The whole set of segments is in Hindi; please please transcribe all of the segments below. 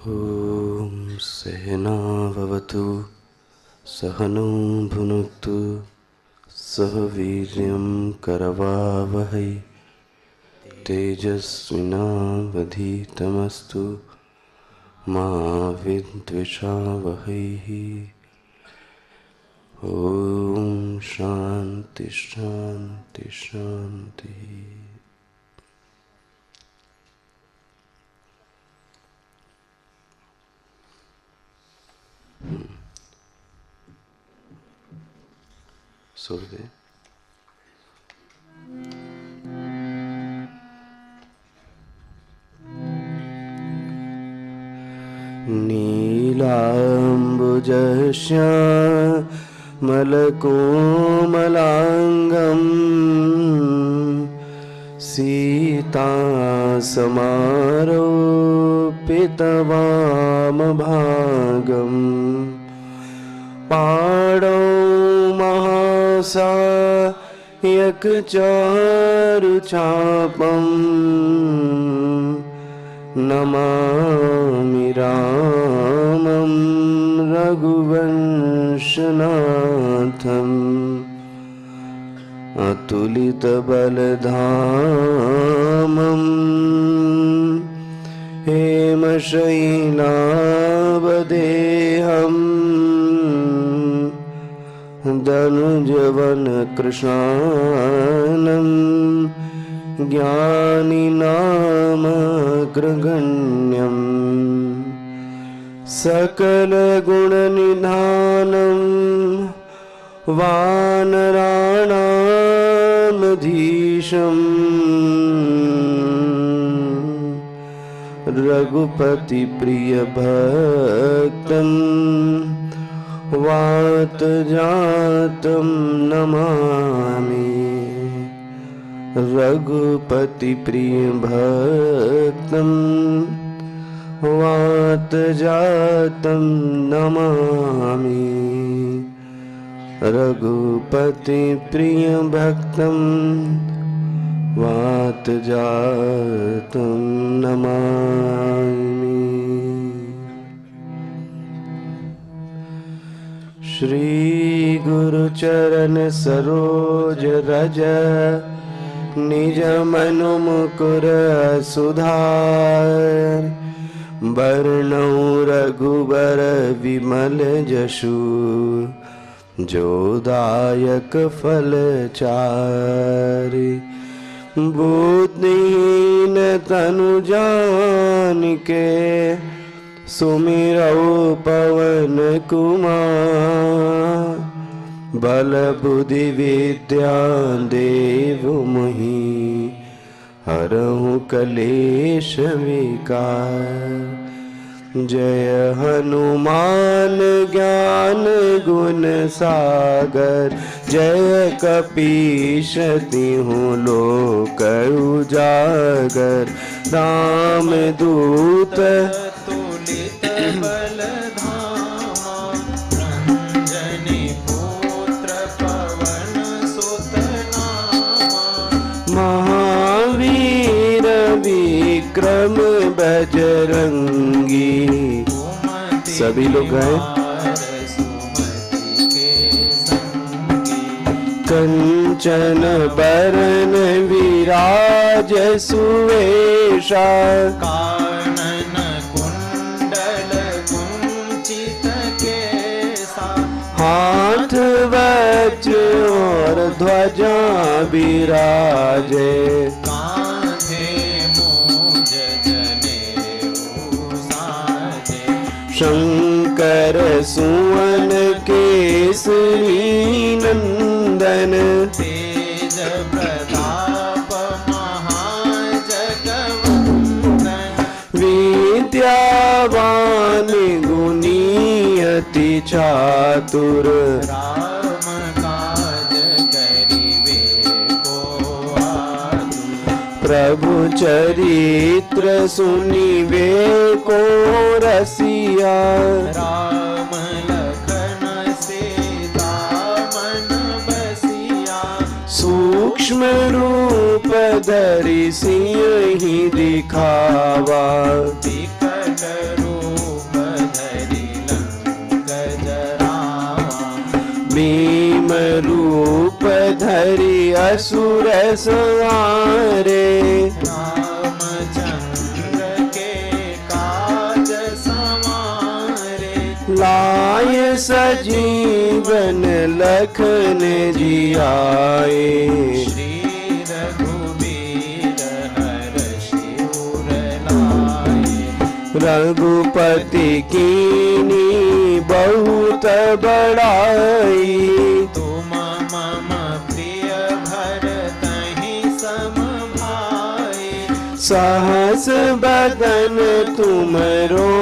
ॐ सहना भवतु सहनौ भुनक्तु सह वीर्यं करवावहै तेजस्विनावधीतमस्तु मा विद्विषावहैः। ॐ शान्ति शान्ति शान्तिः। नीलाम्बुजश्यामलकोमलाङ्गं सीतासमारोपितवामभागं पाणौ महासायकचारुचापं नमामि रामं रघुवंशनाथम् अतुलितबलधामं हेमशैलावदेहम् दनुजवनकृशानं ज्ञानिनामग्रगण्यं सकलगुणनिधानं वानराणामधीशम् रघुपतिप्रियभक्तं वातजातं नमामि। रघुपतिप्रियभक्तं वातजातं नमामि। रघुपतिप्रियभक्तं वातजातं नमामि। श्री गुरुचरण सरोज रज निज मनु मुकुर सुधार बरनौ रघुबर विमल जसु जोदायक फल चारि बुद्धिहीन तनु जानिके सुमिरौ पवन कुमार बल बुद्धि विद्या देव मोहि हरहु कलेश विकार। जय हनुमान ज्ञान गुण सागर जय कपीश तिहु लोक उजागर राम दूत तुलित बलधामा रंजनी पुत्र पवन सुत नामा महावीर विक्रम बजरंगी। सभी लोग गए। कंचन बरन विराज सुवेशा कानन कुंडल कुंचित केसा हाथ वज्र और ध्वजा विराजे शंकर सुवन केसरी नंदन तेज प्रताप महाजगवंदन विद्यावान गुणी अति चातुर राम काज करिबे को आतुर प्रभु चरित्र सुनिबे को रसिया राम लखन सीता मन बसिया सूक्ष्म रूप धरि सियहि दिखावा विकट रूप करी असुर संहारे। रामचंद्र के काज संवारे। लाय सजीवन लखन जियाए। श्री रघुबीर हरषि उर लाए। रघुपति कीनी बहुत बड़ाई। तुम मम प्रिय भरतहि सम भाई। सहस बदन तुमरो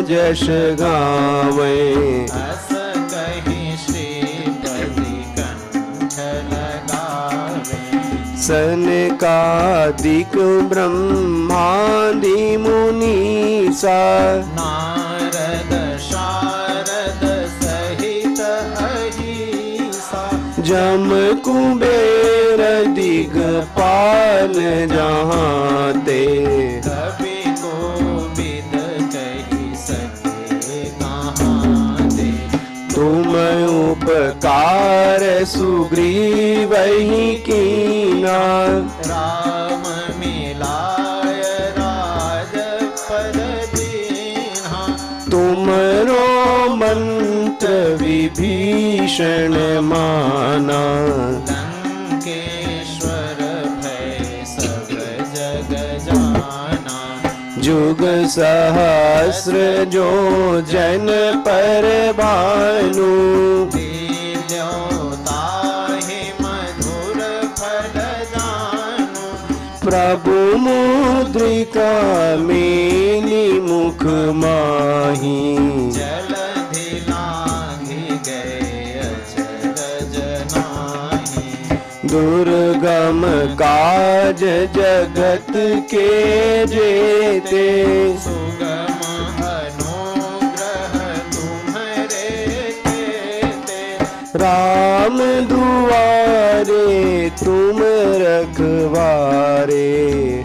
जस गावे। अस कहि श्रीपति कंठ लगावे। सनकादिक ब्रह्मादि मुनीसा। नारद शारद सहित अहिसा। जम कुबेर दिगपाल जहाँ ते। कवि कोविद कहि सके कहाँ ते। तुम उपकार सुग्रीवहि कीना। राम मिलाय राजपद दीन्हा। तुमरो मंत्र विभीषण माना। लंकेश्वर भय सब जग जाना। जुग सहस्र जो जन पर भानु। लील्यो ताहि मधुर फल जानु। प्रभु मुद्रिका मेली मुख माही। जलधि लांघि गए अचरज नाहि। दुर्गम काज जगत के जेते। सुगम अनुग्रह तुम्हरे तेते। राम दुआरे तुम रखवारे।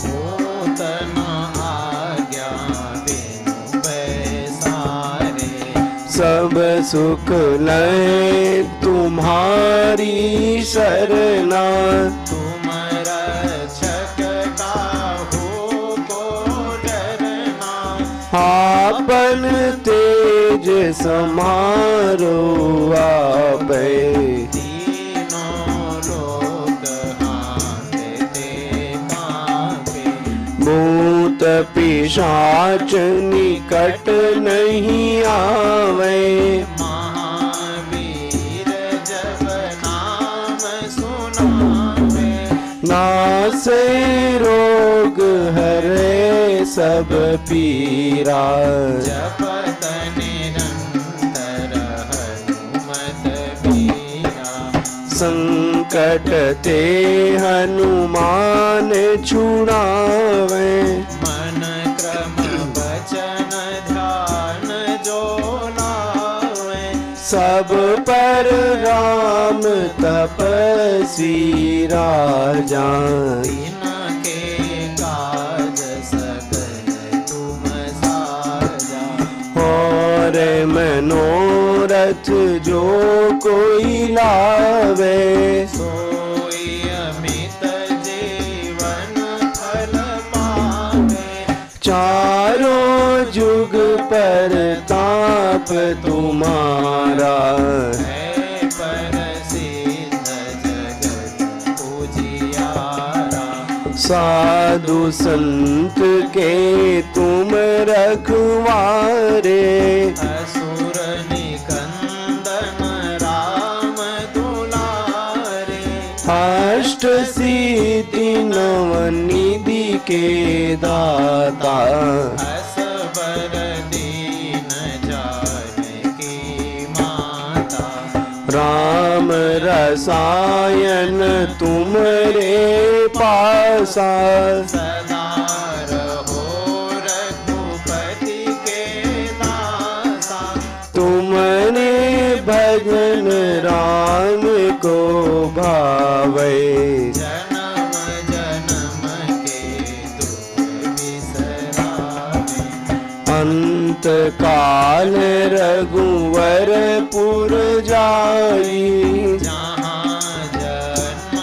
होतन आज्ञा बिनु पैसारे। सब सुख लय तुम्हारी सरना। तुम रक्षक काहू को डरना। आपन तेज समारो आपे। तीनों लोक हांकते कांपे। भूत पिशाच निकट नहीं आवे। महावीर जब नाम सुनावे। नासे रोग हरे सब पीरा। जपत निरंतर हनुमत बीरा। संकट ते हनुमान छुड़ावे। मन क्रम वचन ध्यान जो लावे। सब पर राम तपस्वी राजा। तिनके काज सकल तुम साजा। और मनोरथ जो कोई लावे। सोई अमित जीवन फल पावे। चारों जुग पर ताप तुम्हारा। है प्रसिद्ध जगत पूजियारा। साधु संत के तुम रखवारे। असुर निकंदन राम दुलारे। अष्ट सिद्धि नव निधि के दाता। असबर दीन जानकी माता। राम रसायन तुमरे पासा। सदा रहो रघुपति के दासा। तुमने भजन राम को भावे। जन्म जन्म के दुख बिसरावे। अंत काल रघुवर पुर जाई। जहाँ जन्म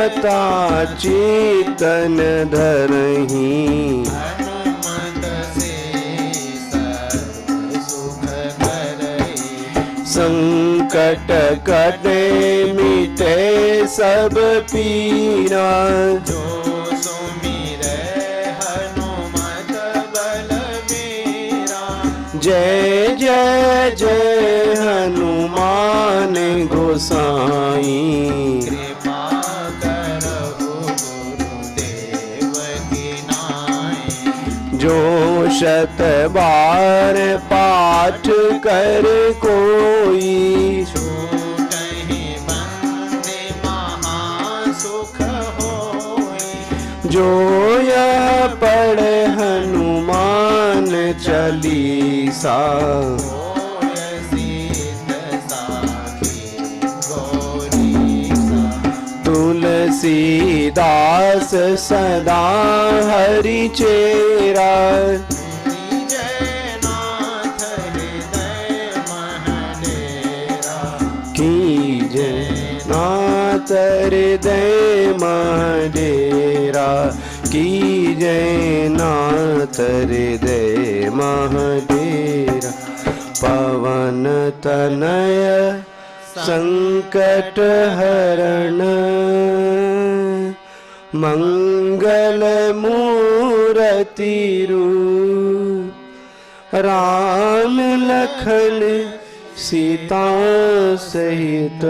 माता चेतन धरही, हनुमत से सर्व सुख करई। संकट कटे मिटे सब पीरा, जो सुमिरै हनुमत बलबीरा। जय जय जय हनुमान गोसाई, कृपा करहु गुरुदेव की नाई। जो शत बार पाठ कर कोई, छूटहि बंदे महासुख होई। जो यह पढ़े हनुमान चालीसा, होय सिद्ध साखी गौरीसा। तुलसीदास सदा हरि चेरा, जय नाथ हृदय महडेरा। की जय नाथ हृदय महडेरा, की जय नाथ हृदय महडेरा। पवन तनय संकट हरण, मंगल मूरति रूप, राम लखन सीता सहित,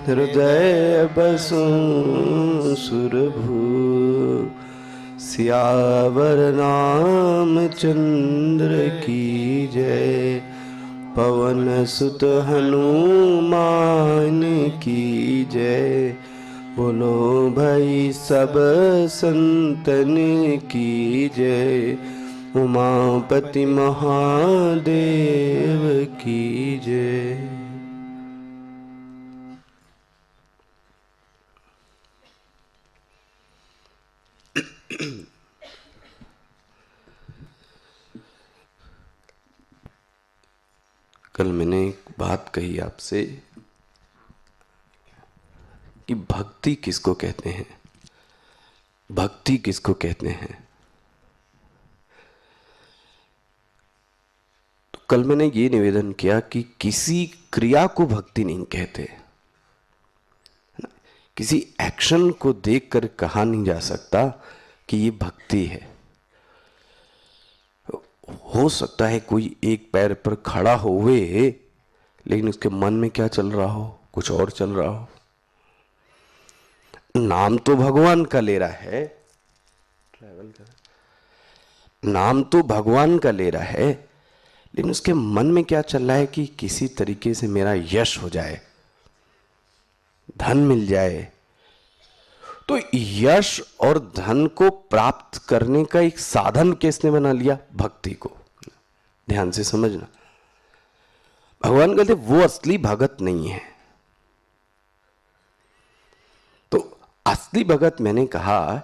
हृदय बसु सुरभूप। सियावर रामचंद्र की जय, पवन सुत हनुमान की जय। बोलो भाई सब संतन की जय, उमापति महादेव की जय। कल मैंने एक बात कही आपसे कि भक्ति किसको कहते हैं, भक्ति किसको कहते हैं। तो कल मैंने ये निवेदन किया कि किसी क्रिया को भक्ति नहीं कहते, किसी एक्शन को देखकर कहा नहीं जा सकता कि ये भक्ति है। हो सकता है कोई एक पैर पर खड़ा हुए लेकिन उसके मन में क्या चल रहा हो, कुछ और चल रहा हो। नाम तो भगवान का ले रहा है, नाम तो भगवान का ले रहा है, लेकिन उसके मन में क्या चल रहा है कि किसी तरीके से मेरा यश हो जाए, धन मिल जाए। तो यश और धन को प्राप्त करने का एक साधन किसने बना लिया? भक्ति को। ध्यान से समझना, भगवान कहते वो असली भगत नहीं है। तो असली भगत मैंने कहा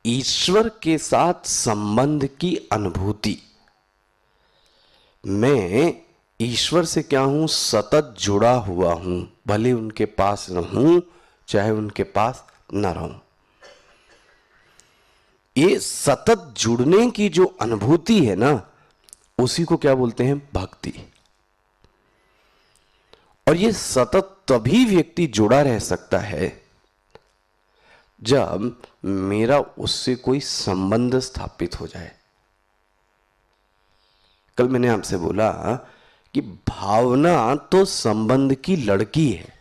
ईश्वर के साथ संबंध की अनुभूति। मैं ईश्वर से क्या हूं? सतत जुड़ा हुआ हूं, भले उनके पास रहूं चाहे उनके पास न रहूं। ये सतत जुड़ने की जो अनुभूति है ना, उसी को क्या बोलते हैं? भक्ति। और ये सतत तभी व्यक्ति जुड़ा रह सकता है जब मेरा उससे कोई संबंध स्थापित हो जाए। कल मैंने आपसे बोला कि भावना तो संबंध की लड़की है।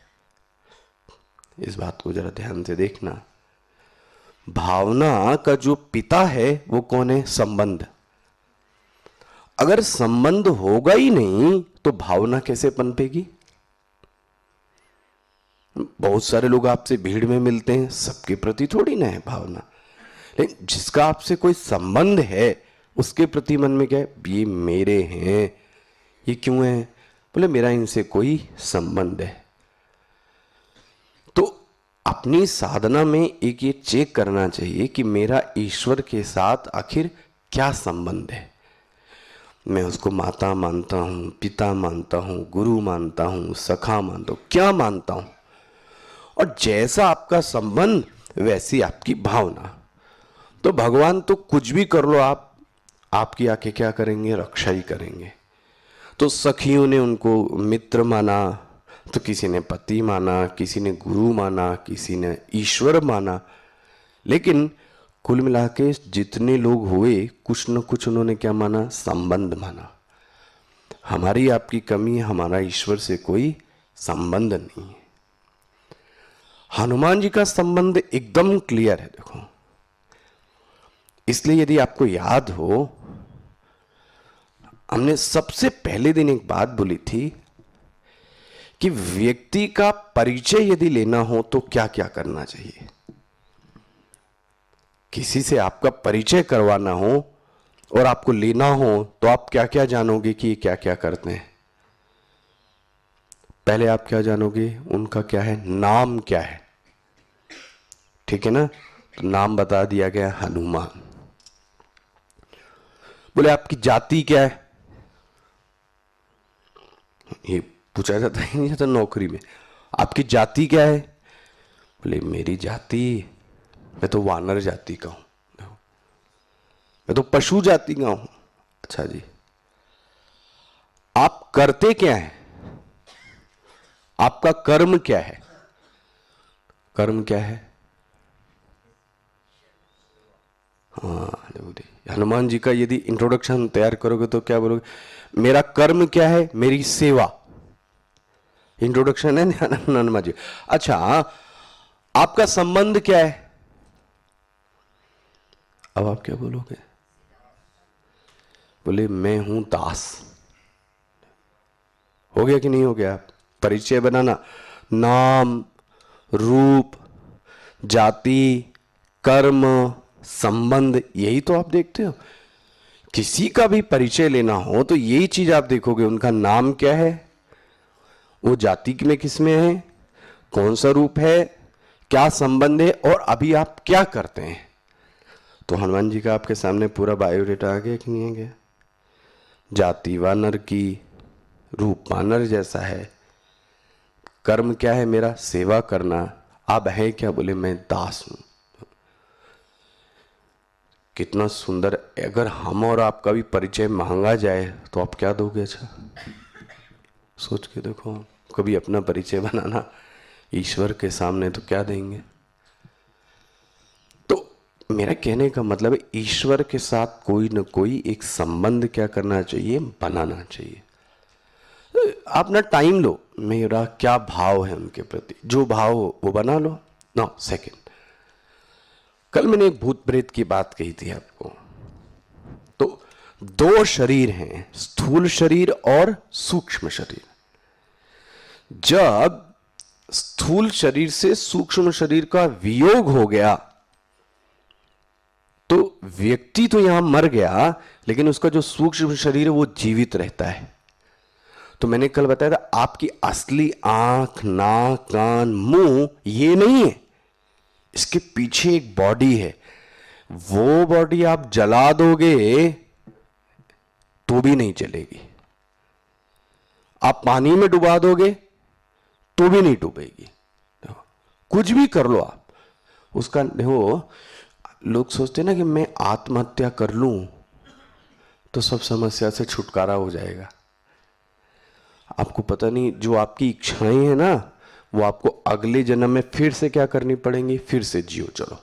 इस बात को जरा ध्यान से देखना। भावना का जो पिता है वो कौन है? संबंध। अगर संबंध होगा ही नहीं तो भावना कैसे पनपेगी? बहुत सारे लोग आपसे भीड़ में मिलते हैं, सबके प्रति थोड़ी ना है भावना, लेकिन जिसका आपसे कोई संबंध है उसके प्रति मन में क्या है? ये मेरे हैं। ये क्यों है? बोले मेरा इनसे कोई संबंध है। तो अपनी साधना में एक ये चेक करना चाहिए कि मेरा ईश्वर के साथ आखिर क्या संबंध है। मैं उसको माता मानता हूं, पिता मानता हूं, गुरु मानता हूं, सखा मानता हूं, क्या मानता हूं? और जैसा आपका संबंध वैसी आपकी भावना। तो भगवान तो कुछ भी कर लो आप, आपकी आके क्या करेंगे, रक्षा ही करेंगे। तो सखियों ने उनको मित्र माना, तो किसी ने पति माना, किसी ने गुरु माना, किसी ने ईश्वर माना, लेकिन कुल मिला के जितने लोग हुए कुछ न कुछ उन्होंने क्या माना, संबंध माना। हमारी आपकी कमी है, हमारा ईश्वर से कोई संबंध नहीं है। हनुमान जी का संबंध एकदम क्लियर है। देखो, इसलिए यदि आपको याद हो, हमने सबसे पहले दिन एक बात बोली थी कि व्यक्ति का परिचय यदि लेना हो तो क्या क्या करना चाहिए। किसी से आपका परिचय करवाना हो और आपको लेना हो तो आप क्या क्या जानोगे कि ये क्या क्या करते हैं। पहले आप क्या जानोगे, उनका क्या है, नाम क्या है, ठीक है ना। तो नाम बता दिया गया हनुमान। बोले आपकी जाति क्या है, ये पूछा जाता ही नहीं जाता नौकरी में, आपकी जाति क्या है। बोले मेरी जाति, मैं तो वानर जाति का हूं, मैं तो पशु जाति का हूं। अच्छा जी, आप करते क्या हैं, आपका कर्म क्या है। कर्म क्या है, हाँ हनुमान जी का यदि इंट्रोडक्शन तैयार करोगे तो क्या बोलोगे, मेरा कर्म क्या है, मेरी सेवा। इंट्रोडक्शन है ना हनुमान जी। अच्छा, आपका संबंध क्या है, अब आप क्या बोलोगे, बोले मैं हूं दास। हो गया कि नहीं हो गया। परिचय बनाना, नाम, रूप, जाति, कर्म, संबंध, यही तो आप देखते हो। किसी का भी परिचय लेना हो तो यही चीज आप देखोगे, उनका नाम क्या है, वो जाति में किस में है, कौन सा रूप है, क्या संबंध है, और अभी आप क्या करते हैं। तो हनुमान जी का आपके सामने पूरा बायोडेटा आ गया कि नहीं आ गया। जाति वानर की, रूप वानर जैसा है, कर्म क्या है मेरा, सेवा करना। अब है क्या, बोले मैं दास हूं। कितना सुंदर। अगर हम और आपका भी परिचय मांगा जाए तो आप क्या दोगे। अच्छा सोच के देखो, कभी अपना परिचय बनाना ईश्वर के सामने तो क्या देंगे। तो मेरा कहने का मतलब है, ईश्वर के साथ कोई न कोई एक संबंध क्या करना चाहिए, बनाना चाहिए। आप ना टाइम लो, मेरा क्या भाव है उनके प्रति, जो भाव हो वो बना लो। नो सेकंड, कल मैंने एक भूत प्रेत की बात कही थी आपको। तो दो शरीर हैं, स्थूल शरीर और सूक्ष्म शरीर। जब स्थूल शरीर से सूक्ष्म शरीर का वियोग हो गया तो व्यक्ति तो यहां मर गया, लेकिन उसका जो सूक्ष्म शरीर है वो जीवित रहता है। तो मैंने कल बताया था, आपकी असली आंख, नाक, कान, मुंह ये नहीं है, इसके पीछे एक बॉडी है। वो बॉडी आप जला दोगे तो भी नहीं चलेगी, आप पानी में डुबा दोगे तो भी नहीं डूबेगी। कुछ भी कर लो आप उसका। देखो, लोग सोचते ना कि मैं आत्महत्या कर लूं तो सब समस्या से छुटकारा हो जाएगा। आपको पता नहीं, जो आपकी इच्छाएं हैं ना, वो आपको अगले जन्म में फिर से क्या करनी पड़ेंगी, फिर से जियो चलो।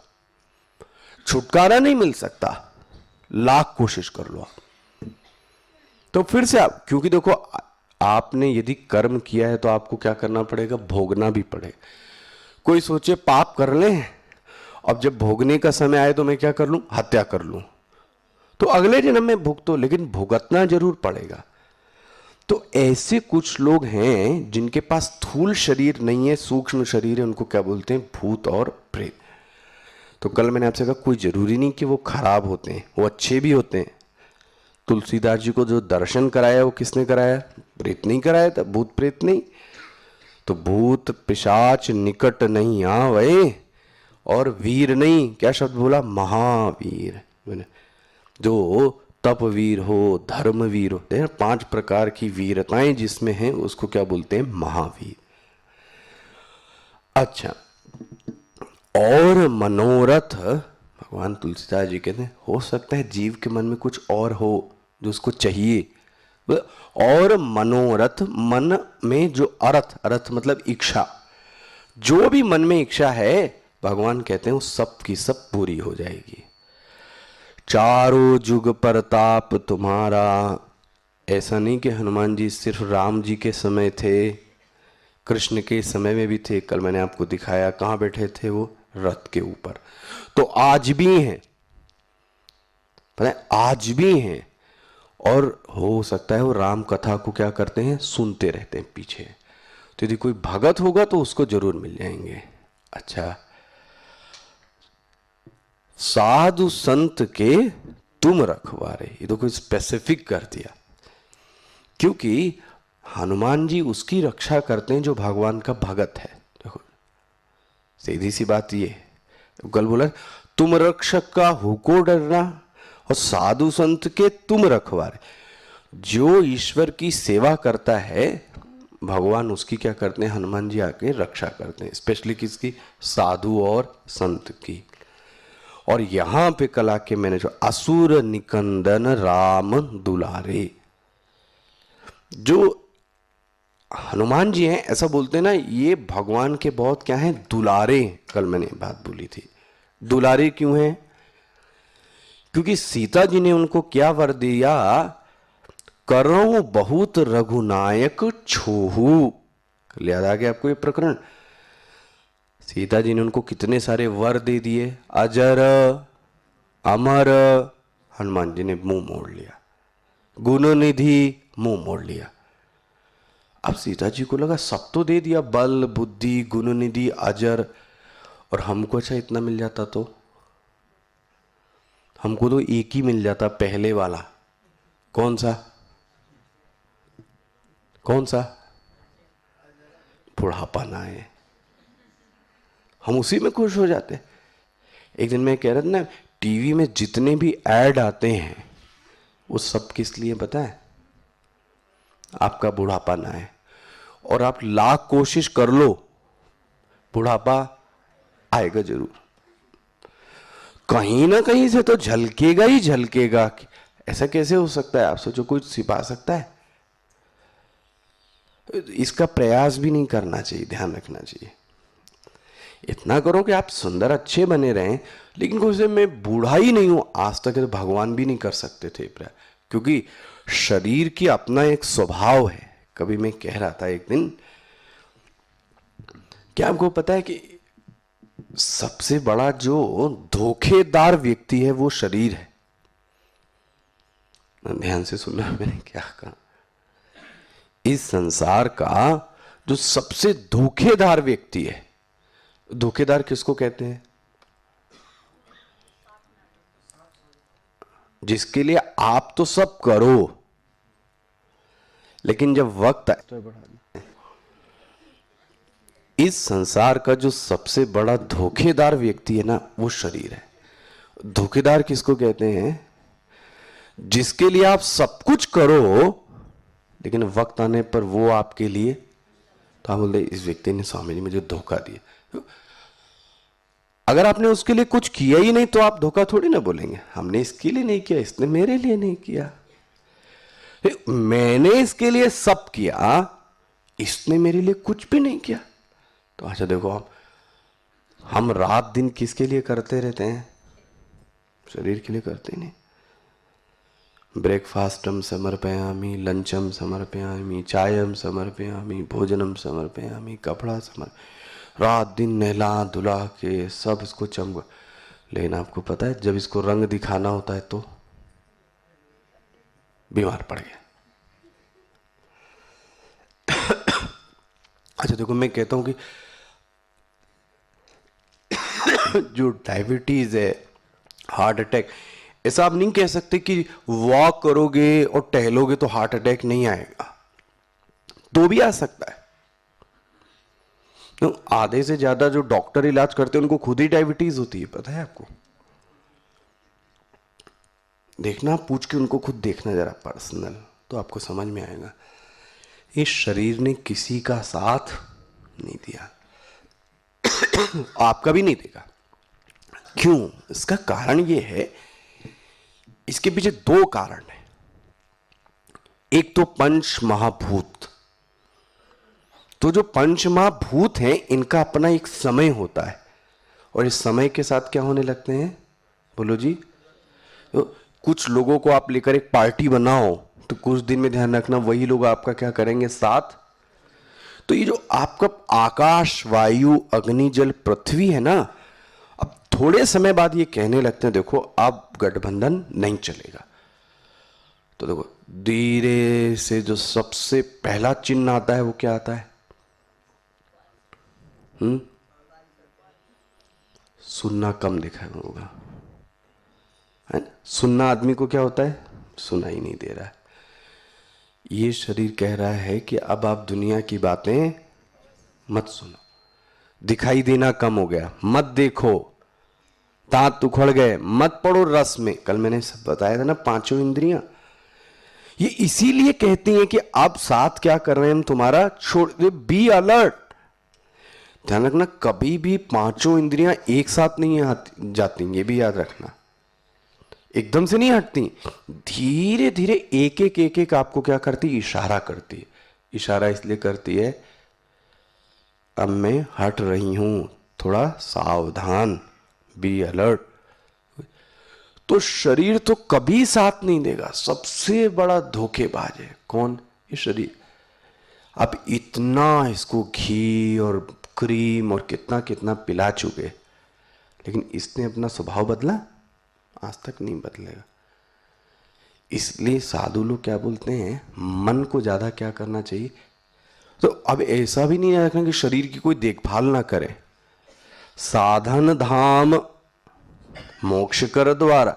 छुटकारा नहीं मिल सकता, लाख कोशिश कर लो आप। तो फिर से आप, क्योंकि देखो आपने यदि कर्म किया है तो आपको क्या करना पड़ेगा, भोगना भी पड़ेगा। कोई सोचे पाप कर ले, अब जब भोगने का समय आए तो मैं क्या कर लूं, हत्या कर लूं, तो अगले जन्म में भुगतो, लेकिन भुगतना जरूर पड़ेगा। तो ऐसे कुछ लोग हैं जिनके पास स्थूल शरीर नहीं है, सूक्ष्म शरीर है, उनको क्या बोलते हैं, भूत और प्रेत। तो कल मैंने आपसे कहा, कोई जरूरी नहीं कि वो खराब होते हैं, वो अच्छे भी होते हैं। तुलसीदास जी को जो दर्शन कराया वो किसने कराया, प्रेत नहीं कराया था, भूत प्रेत नहीं। तो भूत पिशाच निकट नहीं आवे, और वीर नहीं, क्या शब्द बोला, महावीर। जो तपवीर हो, धर्मवीर हो, 5 प्रकार की वीरताएं जिसमें हैं उसको क्या बोलते हैं, महावीर। अच्छा, और मनोरथ, भगवान तुलसीदास जी कहते हैं हो सकता है जीव के मन में कुछ और हो जो उसको चाहिए, और मनोरथ, मन में जो अर्थ, अर्थ मतलब इच्छा, जो भी मन में इच्छा है भगवान कहते हैं वो सब की सब पूरी हो जाएगी। चारों जुग परताप तुम्हारा, ऐसा नहीं कि हनुमान जी सिर्फ राम जी के समय थे, कृष्ण के समय में भी थे। कल मैंने आपको दिखाया कहाँ बैठे थे वो, रथ के ऊपर। तो आज भी हैं, पता है आज भी हैं। और हो सकता है वो राम कथा को क्या करते हैं, सुनते रहते हैं पीछे। तो यदि कोई भगत होगा तो उसको जरूर मिल जाएंगे। अच्छा, साधु संत के तुम रखवारे, ये तो कोई स्पेसिफिक कर दिया, क्योंकि हनुमान जी उसकी रक्षा करते हैं जो भगवान का भगत है। देखो सीधी सी बात ये, कल बोला तुम रक्षक का हुको डरना, और साधु संत के तुम रखवारे। जो ईश्वर की सेवा करता है भगवान उसकी क्या करते हैं, हनुमान जी आके रक्षा करते हैं, स्पेशली किसकी, साधु और संत की। और यहां पे कला के मैंने जो असुर निकंदन राम दुलारे, जो हनुमान जी हैं ऐसा बोलते हैं ना, ये भगवान के बहुत क्या हैं, दुलारे हैं। कल मैंने बात बोली थी, दुलारे क्यों हैं, क्योंकि सीता जी ने उनको क्या वर दिया, करो बहुत रघुनायक छोहू। कल याद आ गया आपको ये प्रकरण, सीता जी ने उनको कितने सारे वर दे दिए, अजर अमर, हनुमान जी ने मुंह मोड़ लिया, गुण निधि मुंह मोड़ लिया। अब सीता जी को लगा सब तो दे दिया, बल बुद्धि गुण निधि अजर, और हमको अच्छा इतना मिल जाता तो, हमको तो एक ही मिल जाता, पहले वाला। कौन सा, कौन सा, बुढ़ापा ना आए, हम उसी में खुश हो जाते। एक दिन मैं कह रहा था ना, टीवी में जितने भी ऐड आते हैं वो सब किस लिए पता है, आपका बुढ़ापा ना आए। और आप लाख कोशिश कर लो, बुढ़ापा आएगा जरूर, कहीं ना कहीं से तो झलकेगा ही झलकेगा। ऐसा कैसे हो सकता है, आप सोचो कोई छिपा सकता है, इसका प्रयास भी नहीं करना चाहिए, ध्यान रखना चाहिए। इतना करो कि आप सुंदर अच्छे बने रहें, लेकिन कोई से मैं बूढ़ा ही नहीं हूं, आज तक तो भगवान भी नहीं कर सकते थे, क्योंकि शरीर की अपना एक स्वभाव है। कभी मैं कह रहा था एक दिन, क्या आपको पता है कि सबसे बड़ा जो धोखेदार व्यक्ति है वो शरीर है। ध्यान से सुनना मैंने क्या कहा, इस संसार का जो सबसे धोखेदार व्यक्ति है, धोखेदार किसको कहते हैं, जिसके लिए आप तो सब करो, लेकिन जब वक्त आए, इस संसार का जो सबसे बड़ा धोखेदार व्यक्ति है ना, वो शरीर है। धोखेदार किसको कहते हैं, जिसके लिए आप सब कुछ करो, लेकिन वक्त आने पर वो आपके लिए, तो आप बोलते इस व्यक्ति ने स्वामी जी मुझे धोखा दिया। अगर आपने उसके लिए कुछ किया ही नहीं तो आप धोखा थोड़ी ना बोलेंगे, हमने इसके लिए नहीं किया, इसने मेरे लिए नहीं किया, मैंने इसके लिए सब किया, इसने मेरे लिए कुछ भी नहीं किया। तो अच्छा देखो, हम रात दिन किसके लिए करते रहते हैं, शरीर के लिए करते नहीं। ब्रेकफास्टम समर्पयामि, लंचम समर्पयामि, चायम समर्पयामि, भोजनम समर्पयामि, कपड़ा रात दिन नहला धुला के सब इसको चमका। लेकिन आपको पता है जब इसको रंग दिखाना होता है तो बीमार पड़ गया। अच्छा देखो, मैं कहता हूं कि जो डायबिटीज है, हार्ट अटैक, ऐसा आप नहीं कह सकते कि वॉक करोगे और टहलोगे तो हार्ट अटैक नहीं आएगा, तो भी आ सकता है। तो आधे से ज्यादा जो डॉक्टर इलाज करते हैं उनको खुद ही डायबिटीज होती है, पता है आपको। देखना, पूछ के उनको खुद देखना जरा पर्सनल, तो आपको समझ में आएगा। इस शरीर ने किसी का साथ नहीं दिया, आपका भी नहीं देगा। क्यों? इसका कारण ये है, इसके पीछे दो कारण है। एक तो पंच महाभूत। तो जो पंच महाभूत हैं इनका अपना एक समय होता है, और इस समय के साथ क्या होने लगते हैं, बोलो जी। तो कुछ लोगों को आप लेकर एक पार्टी बनाओ तो कुछ दिन में ध्यान रखना वही लोग आपका क्या करेंगे, साथ। तो ये जो आपका आकाश, वायु, अग्नि, जल, पृथ्वी है ना, अब थोड़े समय बाद ये कहने लगते हैं देखो अब गठबंधन नहीं चलेगा। तो देखो धीरे से जो सबसे पहला चिन्ह आता है वो क्या आता है? सुनना कम देखा होगा, है ना? सुनना आदमी को क्या होता है, सुना ही नहीं दे रहा है। ये शरीर कह रहा है कि अब आप दुनिया की बातें मत सुनो, दिखाई देना कम हो गया, मत देखो, दांत उखड़ गए, मत पड़ो रस में। कल मैंने सब बताया था ना, पांचों इंद्रियां ये इसीलिए कहती हैं कि अब साथ क्या कर रहे हैं हम तुम्हारा छोड़ दे, बी अलर्ट। ध्यान रखना कभी भी पांचों इंद्रियां एक साथ नहीं जाती, ये भी याद रखना, एकदम से नहीं हटती, धीरे धीरे एक एक आपको क्या करती, इशारा करती है। इशारा इसलिए करती है अब मैं हट रही हूं, थोड़ा सावधान, बी अलर्ट। तो शरीर तो कभी साथ नहीं देगा, सबसे बड़ा धोखेबाज है। कौन? ये शरीर। अब इतना इसको घी और क्रीम और कितना कितना पिला चुके, लेकिन इसने अपना स्वभाव बदला? आज तक नहीं बदलेगा। इसलिए साधु लोग क्या बोलते हैं, मन को ज्यादा क्या करना चाहिए। तो अब ऐसा भी नहीं रखना कि शरीर की कोई देखभाल ना करे। साधन धाम मोक्ष कर द्वारा,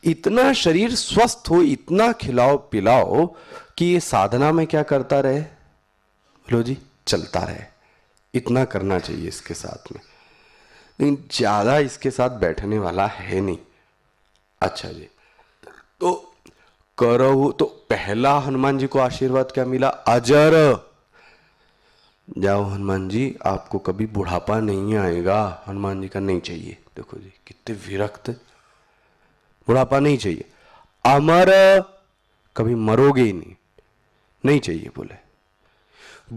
इतना शरीर स्वस्थ हो, इतना खिलाओ पिलाओ कि ये साधना में क्या करता रहे, बोलो जी, चलता रहे। इतना करना चाहिए इसके साथ में, लेकिन ज्यादा इसके साथ बैठने वाला है नहीं। अच्छा जी, तो करो। तो पहला हनुमान जी को आशीर्वाद क्या मिला, अजर। जाओ हनुमान जी, आपको कभी बुढ़ापा नहीं आएगा। हनुमान जी का नहीं चाहिए, देखो जी कितने विरक्त, बुढ़ापा नहीं चाहिए। अमर, कभी मरोगे ही नहीं, नहीं चाहिए बोले।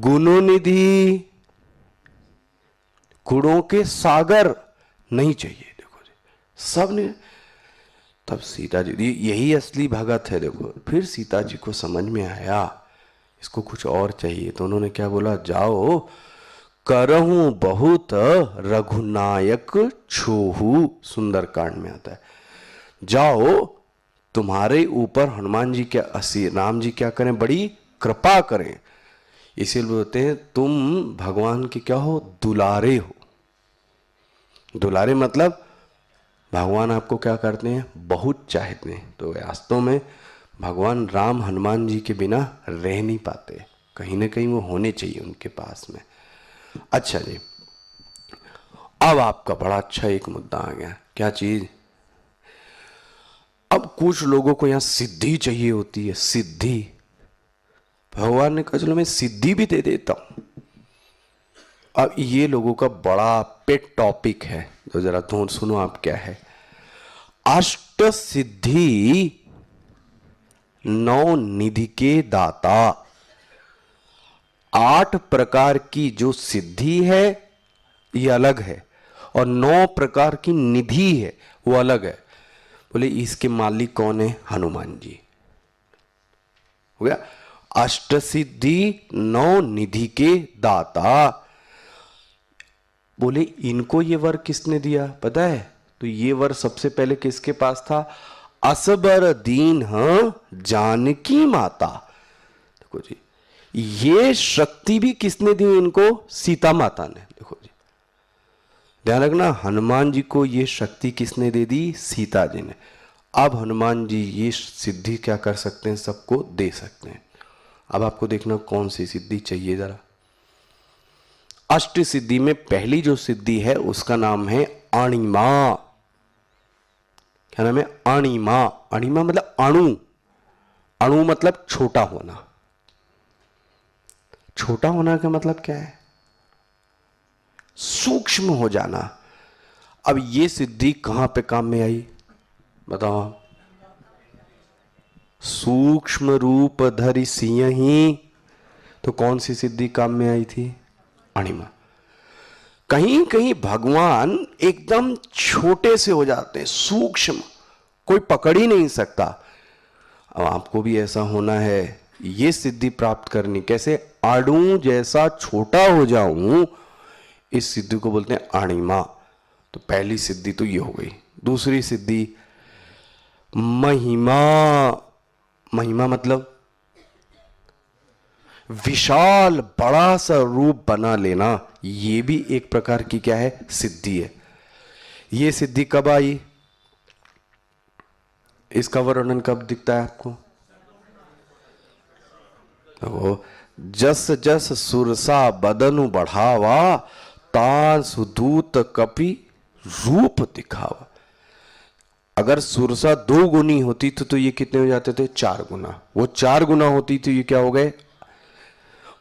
गुणोनिधि, गुणों के सागर, नहीं चाहिए, देखो जी सब ने। तब सीता जी, यही असली भगत है। देखो फिर सीता जी को समझ में आया इसको कुछ और चाहिए, तो उन्होंने क्या बोला, जाओ करहूं बहुत रघुनायक छोहू, सुंदरकांड में आता है। जाओ तुम्हारे ऊपर हनुमान जी क्या, राम जी क्या करें, बड़ी कृपा करें। इसीलिए बोलते हैं तुम भगवान के क्या हो, दुलारे हो। दुलारे मतलब भगवान आपको क्या करते हैं, बहुत चाहते हैं। तो वास्तव में भगवान राम हनुमान जी के बिना रह नहीं पाते, कहीं ना कहीं वो होने चाहिए उनके पास में। अच्छा जी, अब आपका बड़ा अच्छा एक मुद्दा आ गया, क्या चीज। अब कुछ लोगों को यहां सिद्धि चाहिए होती है, सिद्धि। भगवान ने कहा चलो मैं सिद्धि भी दे देता हूं। अब ये लोगों का बड़ा पेट टॉपिक है, तो जरा तो सुनो आप क्या है। अष्ट सिद्धि 9 निधि के दाता। 8 प्रकार की जो सिद्धि है ये अलग है, और 9 प्रकार की निधि है वो अलग है। बोले इसके मालिक कौन है, हनुमान जी। हो गया, अष्ट सिद्धि 9 निधि के दाता। बोले इनको ये वर किसने दिया पता है, तो ये वर सबसे पहले किसके पास था, असबर दीन जानकी माता। देखो जी, ये शक्ति भी किसने दी इनको, सीता माता ने। देखो जी ध्यान रखना, हनुमान जी को ये शक्ति किसने दे दी, सीता जी ने। अब हनुमान जी ये सिद्धि क्या कर सकते हैं, सबको दे सकते हैं। अब आपको देखना कौन सी सिद्धि चाहिए जरा। अष्ट सिद्धि में पहली जो सिद्धि है उसका नाम है अणिमा। क्या नाम है, अणिमा। अणिमा मतलब अणु, अणु मतलब छोटा होना। छोटा होना का मतलब क्या है, सूक्ष्म हो जाना। अब ये सिद्धि कहां पे काम में आई बताओ आप? सूक्ष्म रूप धरि सिंहि, तो कौन सी सिद्धि काम में आई थी? अणिमा। कहीं कहीं भगवान एकदम छोटे से हो जाते हैं, सूक्ष्म, कोई पकड़ ही नहीं सकता। अब आपको भी ऐसा होना है, ये सिद्धि प्राप्त करनी कैसे? अणु जैसा छोटा हो जाऊं, इस सिद्धि को बोलते हैं अणिमा। तो पहली सिद्धि तो ये हो गई। दूसरी सिद्धि महिमा। महिमा मतलब विशाल बड़ा सा रूप बना लेना, ये भी एक प्रकार की क्या है? सिद्धि है। ये सिद्धि कब आई? इसका वर्णन कब दिखता है आपको? तो जस जस सुरसा बदनु बढ़ावा, तान सुदूत कपि रूप दिखावा। अगर सुरसा 2 गुनी होती तो ये कितने हो जाते थे? 4 गुना। वो 4 गुना होती तो ये क्या हो गए?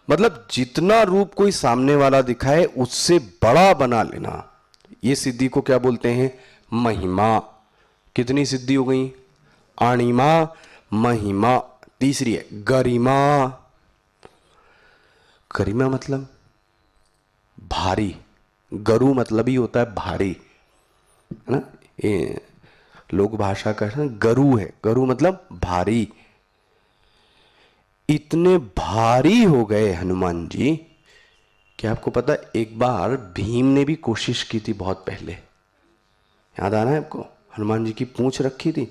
मतलब जितना रूप कोई सामने वाला दिखाए उससे बड़ा बना लेना, ये सिद्धि को क्या बोलते हैं? महिमा। कितनी सिद्धि हो गई? अणिमा, महिमा। तीसरी है गरिमा। गरिमा मतलब भारी। गरु मतलब ही होता है भारी, है ना? ये लोक भाषा का गरु है। गरु मतलब भारी। इतने भारी हो गए हनुमान जी कि आपको पता है, एक बार भीम ने भी कोशिश की थी बहुत पहले, याद आ रहा है आपको? हनुमान जी की पूंछ रखी थी,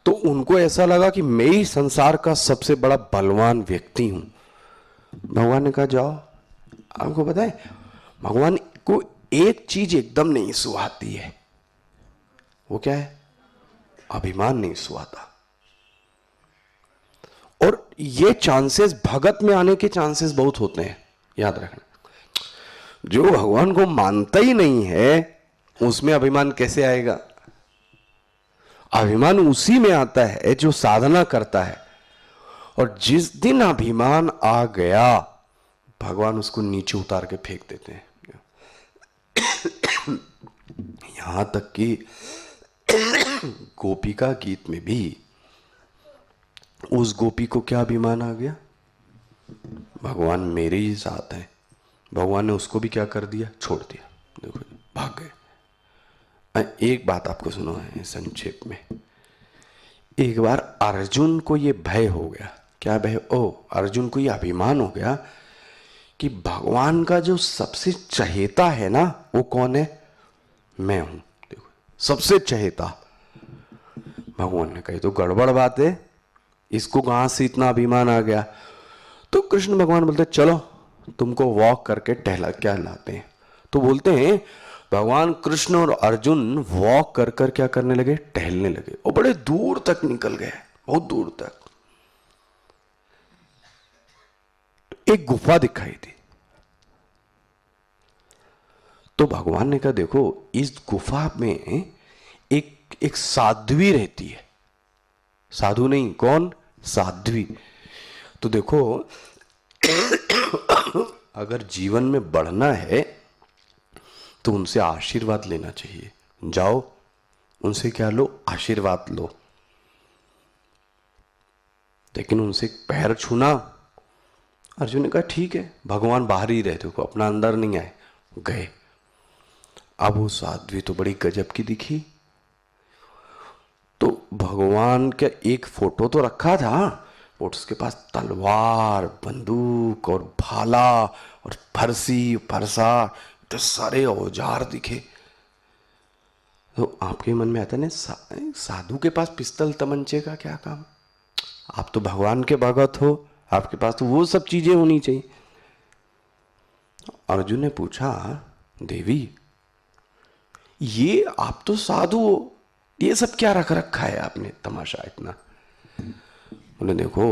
तो उनको ऐसा लगा कि मैं ही संसार का सबसे बड़ा बलवान व्यक्ति हूं। भगवान ने कहा जाओ। आपको पता है, भगवान को एक चीज एकदम नहीं सुहाती है, वो क्या है? अभिमान नहीं सुहाता। और ये चांसेस भगत में आने के चांसेस बहुत होते हैं, याद रखना। जो भगवान को मानता ही नहीं है उसमें अभिमान कैसे आएगा? अभिमान उसी में आता है जो साधना करता है, और जिस दिन अभिमान आ गया भगवान उसको नीचे उतार के फेंक देते हैं। यहां तक कि गोपिका गीत में भी उस गोपी को क्या अभिमान आ गया? भगवान मेरे ही साथ हैं। भगवान ने उसको भी क्या कर दिया? छोड़ दिया। देखो भाग गए। एक बात आपको सुनो है संक्षेप में। एक बार अर्जुन को ये भय हो गया। क्या भय? अर्जुन को ये अभिमान हो गया कि भगवान का जो सबसे चहेता है ना, वो कौन है? मैं हूं। देखो सबसे चहेता। भगवान ने कही तो गड़बड़ बात है, इसको कहां से इतना अभिमान आ गया? तो कृष्ण भगवान बोलते चलो तुमको वॉक करके टहला क्या लाते हैं। तो बोलते हैं भगवान कृष्ण और अर्जुन वॉक कर कर क्या करने लगे? टहलने लगे, और बड़े दूर तक निकल गए, बहुत दूर तक। एक गुफा दिखाई दी। तो भगवान ने कहा देखो इस गुफा में एक साध्वी रहती है। साधु नहीं, कौन? साध्वी। तो देखो अगर जीवन में बढ़ना है तो उनसे आशीर्वाद लेना चाहिए। जाओ उनसे क्या लो? आशीर्वाद लो। लेकिन उनसे पैर छूना। अर्जुन ने कहा ठीक है, भगवान बाहर ही रहते को, अपना अंदर नहीं आए। गए। अब वो साध्वी तो बड़ी गजब की दिखी। तो भगवान का एक फोटो तो रखा था, और उसके पास तलवार, बंदूक और भाला और फरसी, फरसा, तो सारे औजार दिखे। तो आपके मन में आता है ना, साधु के पास पिस्तल तमंचे का क्या काम? आप तो भगवान के भगत हो, आपके पास तो वो सब चीजें होनी चाहिए। अर्जुन ने पूछा देवी ये आप तो साधु हो, ये सब क्या रख रखा है आपने तमाशा इतना? बोले देखो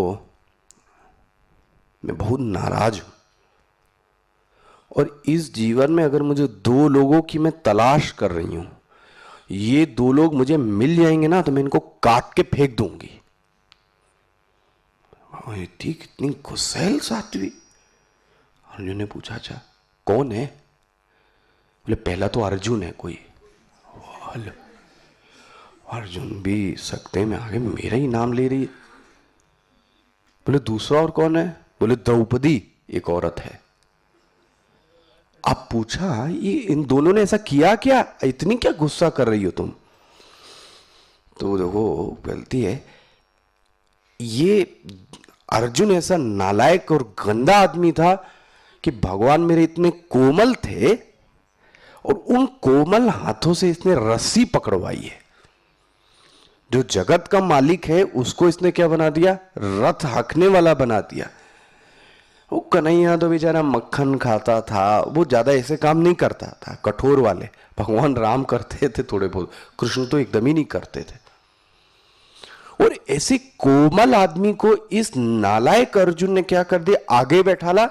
मैं बहुत नाराज हूं, और इस जीवन में अगर मुझे 2 लोगों की मैं तलाश कर रही हूं, ये 2 लोग मुझे मिल जाएंगे ना तो मैं इनको काट के फेंक दूंगी। इतनी कितनी गुस्सैल साध्वी। अर्जुन ने पूछा अच्छा कौन है? बोले पहला तो अर्जुन है कोई। हेलो, अर्जुन भी सकते में आगे मेरा ही नाम ले रही है। बोले दूसरा और कौन है? बोले द्रौपदी एक औरत है। अब पूछा ये इन दोनों ने ऐसा किया क्या, इतनी क्या गुस्सा कर रही हो तुम? तो देखो गलती है, ये अर्जुन ऐसा नालायक और गंदा आदमी था कि भगवान मेरे इतने कोमल थे और उन कोमल हाथों से इसने रस्सी पकड़वाई है। जो जगत का मालिक है उसको इसने क्या बना दिया? रथ हाँकने वाला बना दिया। वो कन्हैया तो बेचारा मक्खन खाता था, वो ज्यादा ऐसे काम नहीं करता था, कठोर वाले। भगवान राम करते थे थोड़े बहुत, कृष्ण तो एकदम ही नहीं करते थे। और ऐसे कोमल आदमी को इस नालायक अर्जुन ने क्या कर दिया? आगे बैठाला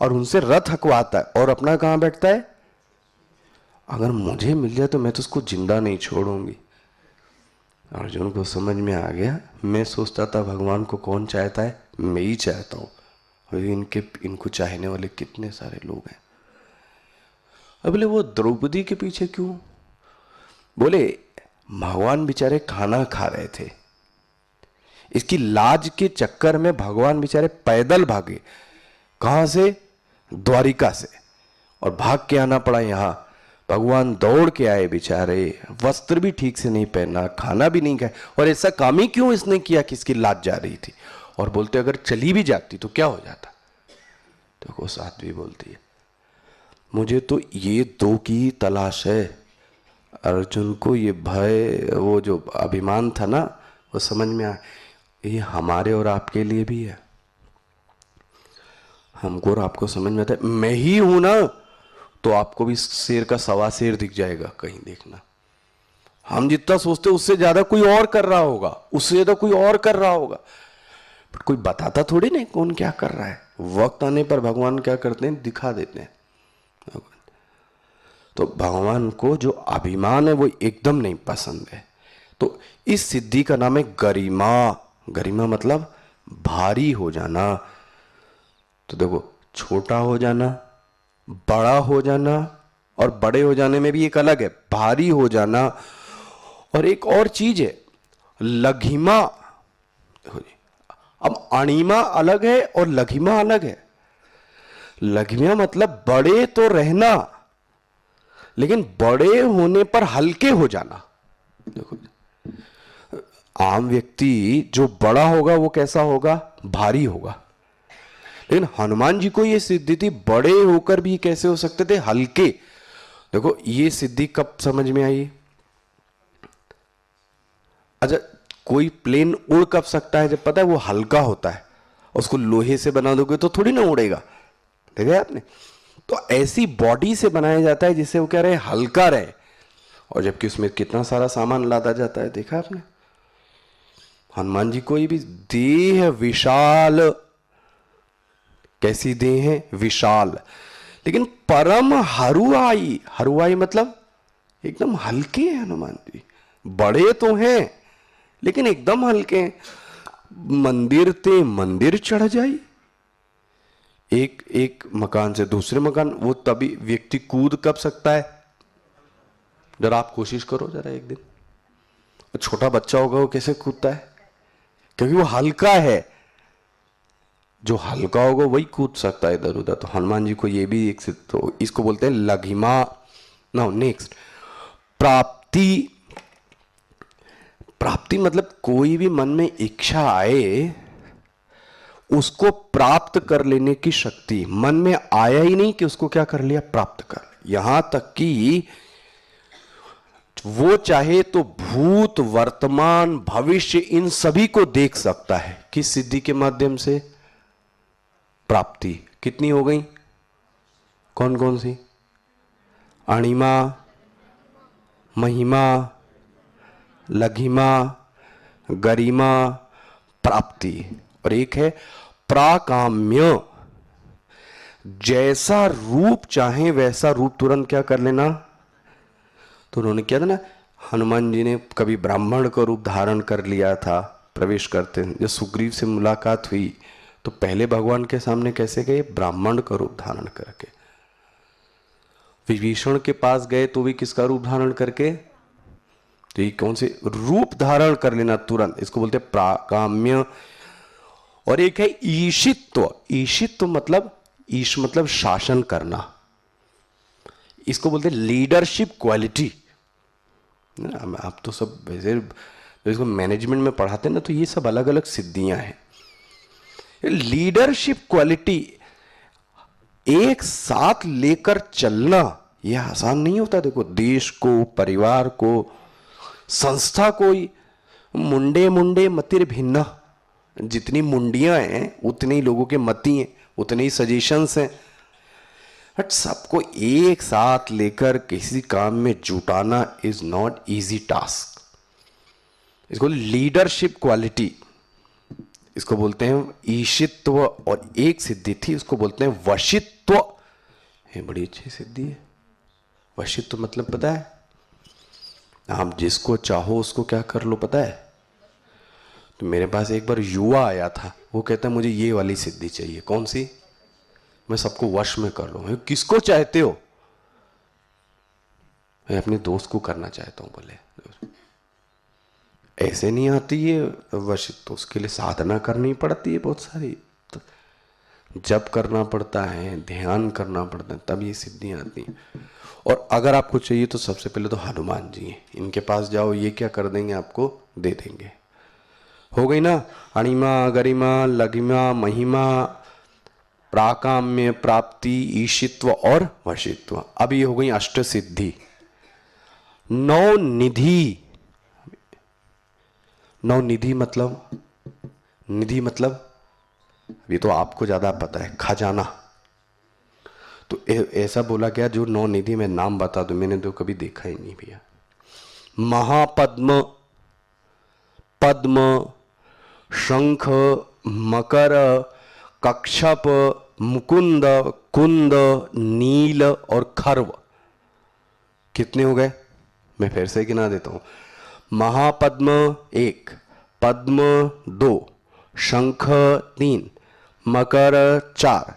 और उनसे रथ हकवाता है और अपना कहां बैठता है? अगर मुझे मिल जाए तो मैं तो उसको जिंदा नहीं छोड़ूंगी। अर्जुन को समझ में आ गया, मैं सोचता था भगवान को कौन चाहता है, मैं ही चाहता हूं, और इनको चाहने वाले कितने सारे लोग हैं। अब बोले वो द्रौपदी के पीछे क्यों? बोले भगवान बेचारे खाना खा रहे थे, इसकी लाज के चक्कर में भगवान बेचारे पैदल भागे। कहां से? द्वारिका से, और भाग के आना पड़ा यहां। भगवान दौड़ के आए बेचारे, वस्त्र भी ठीक से नहीं पहना, खाना भी नहीं खाया, और ऐसा काम ही क्यों इसने किया कि इसकी लाज जा रही थी। और बोलते अगर चली भी जाती तो क्या हो जाता। तो साध्वी बोलती है मुझे तो ये दो की तलाश है। अर्जुन को ये भय, वो जो अभिमान था ना, वो समझ में आ, ये हमारे और आपके लिए भी है। हमको और आपको समझ में आता है, मैं ही हूं ना, तो आपको भी शेर का सवा शेर दिख जाएगा कहीं, देखना। हम जितना सोचते उससे ज्यादा कोई और कर रहा होगा, उससे ज्यादा कोई और कर रहा होगा, बट कोई बताता थोड़ी नहीं कौन क्या कर रहा है। वक्त आने पर भगवान क्या करते हैं? दिखा देते हैं। तो भगवान को जो अभिमान है वो एकदम नहीं पसंद है। तो इस सिद्धि का नाम है गरिमा। गरिमा मतलब भारी हो जाना। तो देखो, छोटा हो जाना, बड़ा हो जाना, और बड़े हो जाने में भी एक अलग है, भारी हो जाना। और एक और चीज है लघिमा। देखो जी, अब अणिमा अलग है और लघिमा अलग है। लघिमा मतलब बड़े तो रहना, लेकिन बड़े होने पर हल्के हो जाना। देखो, आम व्यक्ति जो बड़ा होगा वो कैसा होगा? भारी होगा। लेकिन हनुमान जी को ये सिद्धि थी, बड़े होकर भी कैसे हो सकते थे? हल्के। देखो ये सिद्धि कब समझ में आई? अच्छा, कोई प्लेन उड़ कब सकता है? जब पता है वो हल्का होता है। उसको लोहे से बना दोगे तो थोड़ी ना उड़ेगा, देखा है आपने? तो ऐसी बॉडी से बनाया जाता है जिससे वो कह रहे हल्का रहे, और जबकि उसमें कितना सारा सामान लादा जाता है, देखा आपने? हनुमान जी को ये भी देह विशाल। कैसी देह है? विशाल। लेकिन परम हरुआई। हरुआई मतलब एकदम हल्के हैं हनुमान जी। बड़े तो हैं लेकिन एकदम हल्के हैं। मंदिर ते मंदिर चढ़ जाई, एक एक मकान से दूसरे मकान, वो तभी व्यक्ति कूद कब सकता है? जरा आप कोशिश करो जरा एक दिन। छोटा बच्चा होगा वो कैसे कूदता है? क्योंकि वो हल्का है। जो हल्का होगा वही कूद सकता है इधर उधर। तो हनुमान जी को ये भी एक, तो इसको बोलते हैं लघिमा। नाउ नेक्स्ट, प्राप्ति। प्राप्ति मतलब कोई भी मन में इच्छा आए उसको प्राप्त कर लेने की शक्ति। मन में आया ही नहीं कि उसको क्या कर लिया? प्राप्त कर। यहां तक कि वो चाहे तो भूत, वर्तमान, भविष्य इन सभी को देख सकता है। किस सिद्धि के माध्यम से? प्राप्ति। कितनी हो गई? कौन कौन सी? अणिमा, महिमा, लघिमा, गरिमा, प्राप्ति। और एक है प्राकाम्य। जैसा रूप चाहे वैसा रूप तुरंत क्या कर लेना। तो उन्होंने क्या था ना, हनुमान जी ने कभी ब्राह्मण का रूप धारण कर लिया था प्रवेश करते। जब सुग्रीव से मुलाकात हुई तो पहले भगवान के सामने कैसे गए? ब्राह्मण का रूप धारण करके। विभीषण के पास गए तो भी किसका रूप धारण करके, तो ये कौन से रूप धारण कर लेना तुरंत, इसको बोलते हैं प्राकाम्य। और एक है ईशित्व। ईशित्व मतलब, ईश मतलब शासन करना, इसको बोलते हैं लीडरशिप क्वालिटी। आप तो सब वैसे इसको मैनेजमेंट में पढ़ाते हैं ना, तो ये सब अलग अलग सिद्धियां हैं। लीडरशिप क्वालिटी एक साथ लेकर चलना यह आसान नहीं होता। देखो, देश को, परिवार को, संस्था को, मुंडे मुंडे मतिर भिन्ना, जितनी मुंडियां हैं उतने ही लोगों के मती हैं, उतने ही सजेशंस हैं। बट सबको एक साथ लेकर किसी काम में जुटाना इज नॉट इजी टास्क। इसको लीडरशिप क्वालिटी, इसको बोलते हैं ईशित्व। और एक सिद्धि थी, उसको बोलते हैं वशित्व। ये बड़ी अच्छी सिद्धि है। वशित्व मतलब पता है, आप जिसको चाहो उसको क्या कर लो, पता है। तो मेरे पास एक बार युवा आया था, वो कहता है मुझे ये वाली सिद्धि चाहिए। कौन सी? मैं सबको वश में कर लूं। किसको चाहते हो? मैं अपने दोस्त को करना चाहता हूं। बोले ऐसे नहीं आती है वशित्व, तो उसके लिए साधना करनी पड़ती है बहुत सारी, तो जब करना पड़ता है, ध्यान करना पड़ता है, तब ये सिद्धियां आती हैं। और अगर आपको चाहिए तो सबसे पहले तो हनुमान जी हैं, इनके पास जाओ, ये क्या कर देंगे, आपको दे देंगे। हो गई ना, अणिमा, गरिमा, लघिमा, महिमा, प्राकाम्य, प्राप्ति, ईशित्व और वशित्व। अब ये हो गई अष्ट सिद्धि। नौ निधि। नौ निधि मतलब, निधि मतलब ये तो आपको ज्यादा पता है, खजाना। तो ऐसा बोला गया जो नौ निधि में नाम बता दो, मैंने तो कभी देखा ही नहीं भैया। महापद्म, पद्म, शंख, मकर, कक्षप, मुकुंद, कुंद, नील और खर्व। कितने हो गए? मैं फिर से गिना देता हूं। महापद्म 1, पद्म 2, शंख 3, मकर 4,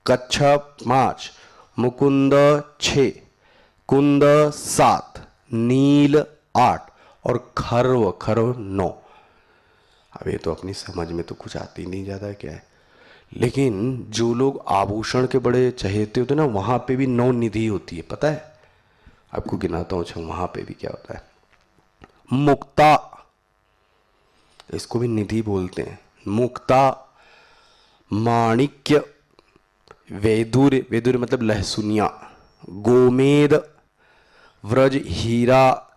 कच्छप 5, मुकुंद 6, कुंद 7, नील 8 और खर्व 9। अब ये तो अपनी समझ में तो कुछ आती नहीं ज्यादा क्या है, लेकिन जो लोग आभूषण के बड़े चहेते होते ना, वहां पे भी 9 निधि होती है, पता है? आपको गिनाता हूं। अच्छा, वहां पे भी क्या होता है? मुक्ता, इसको भी निधि बोलते हैं। मुक्ता, माणिक्य, वैदुर्य, वैदुर्य मतलब लहसुनिया, गोमेद, व्रज हीरा,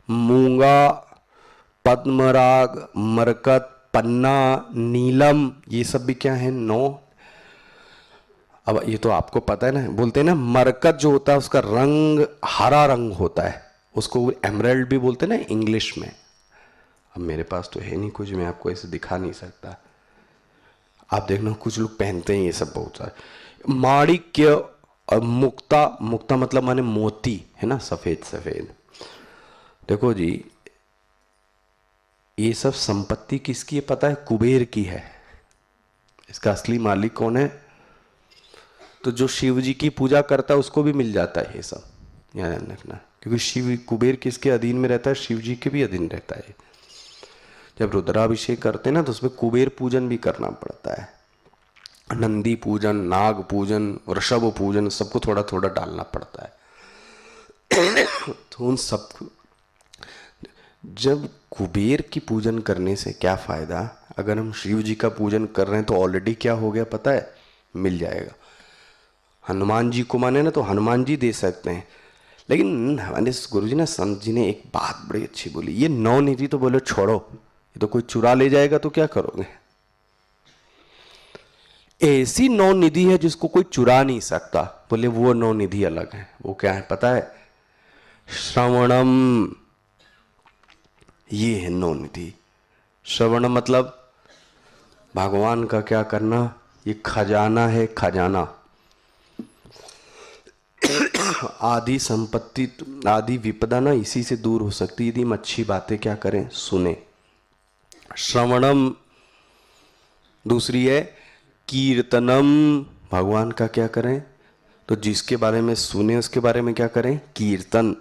मूंगा, पद्मराग, मरकत, पन्ना, नीलम, ये सब भी क्या है? 9। अब ये तो आपको पता है ना, बोलते हैं ना मरकत जो होता है उसका रंग हरा रंग होता है, उसको एमराल्ड भी बोलते हैं ना इंग्लिश में। अब मेरे पास तो है नहीं कुछ, मैं आपको ऐसे दिखा नहीं सकता। आप देखना कुछ लोग पहनते हैं ये सब बहुत सारे। माणिक्य और मुक्ता, मुक्ता मतलब माने मोती, है ना, सफेद सफेद। देखो जी, ये सब संपत्ति किसकी है पता है? कुबेर की है। इसका असली मालिक कौन है? तो जो शिव जी की पूजा करता है उसको भी मिल जाता है ये सब, ध्यान रखना। क्योंकि शिव, कुबेर किसके अधीन में रहता है? शिव जी के भी अधीन रहता है। जब रुद्राभिषेक करते हैं ना, तो उसमें कुबेर पूजन भी करना पड़ता है। नंदी पूजन, नाग पूजन, वृषभ पूजन, सबको थोड़ा थोड़ा डालना पड़ता है। तो उन सब, जब कुबेर की पूजन करने से क्या फायदा? अगर हम शिव जी का पूजन कर रहे हैं तो ऑलरेडी क्या हो गया पता है? मिल जाएगा। हनुमान जी को माने ना, तो हनुमान जी दे सकते हैं। लेकिन हमारे गुरु जी ने, संत जी ने एक बात बड़ी अच्छी बोली, ये 9 निधि तो बोलो छोड़ो, ये तो कोई चुरा ले जाएगा तो क्या करोगे? ऐसी 9 निधि है जिसको कोई चुरा नहीं सकता। बोले वो 9 निधि अलग है। वो क्या है पता है? श्रवणम, ये है 9 निधि। श्रवण मतलब भगवान का क्या करना, ये खजाना है, खजाना। आदि संपत्ति, आदि विपदा ना इसी से दूर हो सकती यदि हम अच्छी बातें क्या करें, सुने। श्रवणम। दूसरी है कीर्तनम, भगवान का क्या करें? तो जिसके बारे में सुने उसके बारे में क्या करें? कीर्तन।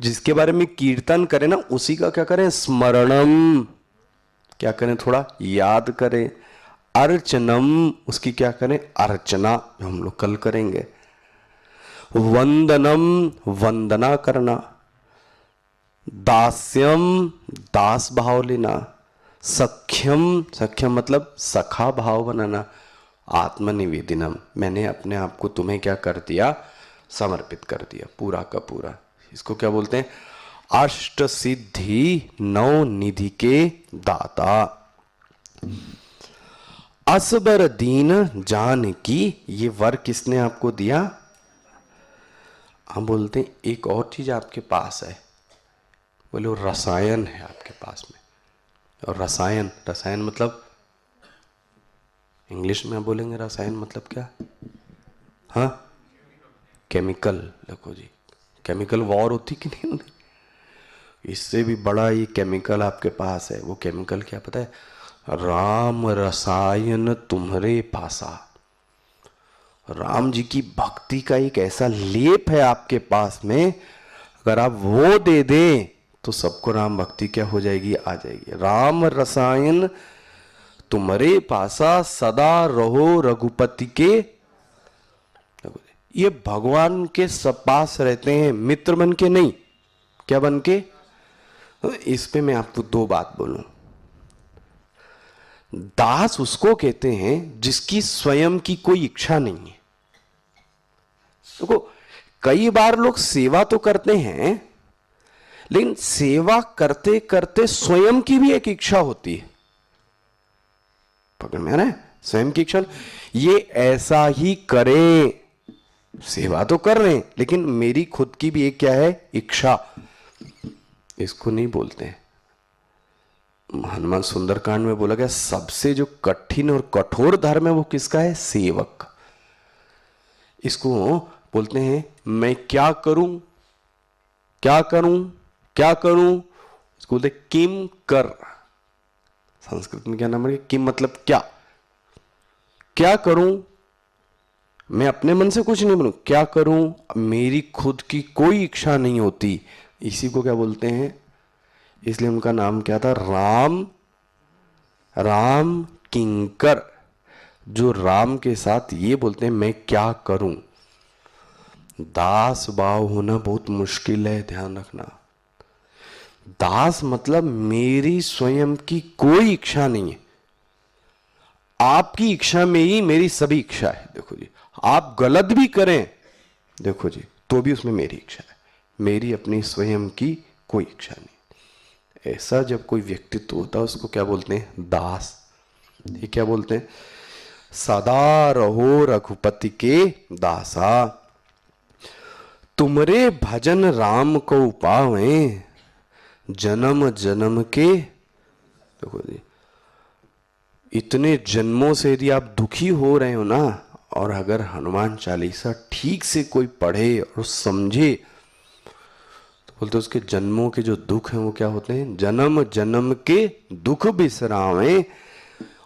जिसके बारे में कीर्तन करें ना, उसी का क्या करें? स्मरणम। क्या करें? थोड़ा याद करें। अर्चनम, उसकी क्या करें? अर्चना, जो हम लोग कल करेंगे। वंदनम, वंदना करना। दास्यम, दास भाव लेना। सख्यम, सख्यम मतलब सखा भाव बनाना। आत्मनिवेदनम, मैंने अपने आप को तुम्हें क्या कर दिया? समर्पित कर दिया, पूरा का पूरा। इसको क्या बोलते हैं? अष्ट सिद्धि नौ निधि के दाता। असबर दीन जान की, ये वर किसने आपको दिया? हम बोलते हैं एक और चीज आपके पास है, बोले वो रसायन है आपके पास में। और रसायन, रसायन मतलब इंग्लिश में बोलेंगे रसायन मतलब क्या? हाँ, केमिकल। देखो जी, केमिकल वॉर होती कि नहीं होती? इससे भी बड़ा ये केमिकल आपके पास है। वो केमिकल क्या पता है? राम रसायन तुम्हारे पासा। राम जी की भक्ति का एक ऐसा लेप है आपके पास में, अगर आप वो दे दें तो सबको राम भक्ति क्या हो जाएगी? आ जाएगी। राम रसायन तुम्हारे पासा, सदा रहो रघुपति के। ये भगवान के सब पास रहते हैं, मित्र बन के नहीं। क्या बन के? इस पे मैं आपको दो बात बोलूं। दास उसको कहते हैं जिसकी स्वयं की कोई इच्छा नहीं है। देखो, कई बार लोग सेवा तो करते हैं, लेकिन सेवा करते करते स्वयं की भी एक इच्छा होती है। पकड़ में आ रहा है? स्वयं की इच्छा, ये ऐसा ही करे। सेवा तो कर रहे हैं, लेकिन मेरी खुद की भी एक क्या है? इच्छा। इसको नहीं बोलते हैं। हनुमान सुंदरकांड में बोला गया सबसे जो कठिन और कठोर धर्म है वो किसका है? सेवक। इसको बोलते हैं मैं क्या करूं, क्या करूं, क्या करूं। इसको बोलते किम कर। संस्कृत में क्या नाम है? किम मतलब क्या, क्या करूं। मैं अपने मन से कुछ नहीं बनूं, क्या करूं, मेरी खुद की कोई इच्छा नहीं होती। इसी को क्या बोलते हैं? इसलिए उनका नाम क्या था? राम, राम किंकर। जो राम के साथ ये बोलते हैं मैं क्या करूं। दास भाव होना बहुत मुश्किल है, ध्यान रखना। दास मतलब मेरी स्वयं की कोई इच्छा नहीं है, आपकी इच्छा में ही मेरी सभी इच्छा है। देखो जी, आप गलत भी करें, देखो जी, तो भी उसमें मेरी इच्छा है, मेरी अपनी स्वयं की कोई इच्छा नहीं। ऐसा जब कोई व्यक्तित्व होता है उसको क्या बोलते हैं? दास। ये क्या बोलते हैं? सदा रहो रघुपति के दासा, तुमरे भजन राम को पावे, जन्म जन्म के। देखो जी, इतने जन्मों से यदि आप दुखी हो रहे हो ना, और अगर हनुमान चालीसा ठीक से कोई पढ़े और समझे तो बोलते उसके जन्मों के जो दुख हैं वो क्या होते हैं? जन्म जन्म के दुख बिसरावे।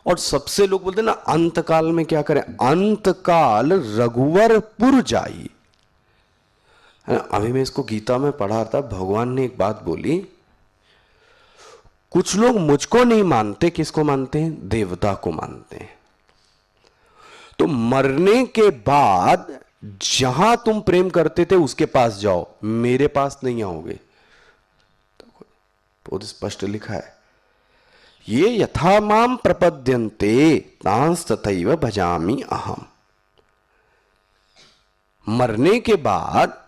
और सबसे लोग बोलते हैं ना अंत काल में क्या करें? अंत काल रघुवरपुर जाई। अभी मैं इसको गीता में पढ़ा था, भगवान ने एक बात बोली, कुछ लोग मुझको नहीं मानते, किसको मानते हैं? देवता को मानते हैं। तो मरने के बाद जहां तुम प्रेम करते थे उसके पास जाओ, मेरे पास नहीं आओगे। तो बहुत स्पष्ट लिखा है, ये यथा माम प्रपद्यन्ते तांस तथैव भजामि अहम। मरने के बाद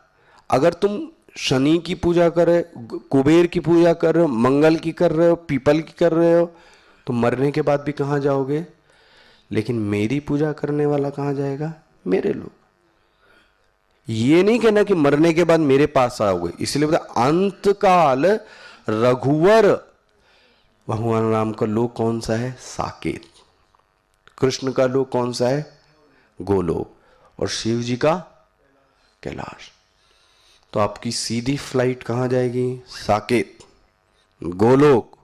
अगर तुम शनि की पूजा कर रहे हो, कुबेर की पूजा कर रहे हो, मंगल की कर रहे हो, पीपल की कर रहे हो, तो मरने के बाद भी कहां जाओगे? लेकिन मेरी पूजा करने वाला कहां जाएगा? मेरे लोग। ये नहीं कहना कि मरने के बाद मेरे पास आओगे, इसलिए बता अंत काल रघुवर। भगवान राम का लोक कौन सा है? साकेत। कृष्ण का लोक कौन सा है? गोलोक। और शिव जी का कैलाश। तो आपकी सीधी फ्लाइट कहां जाएगी? साकेत, गोलोक,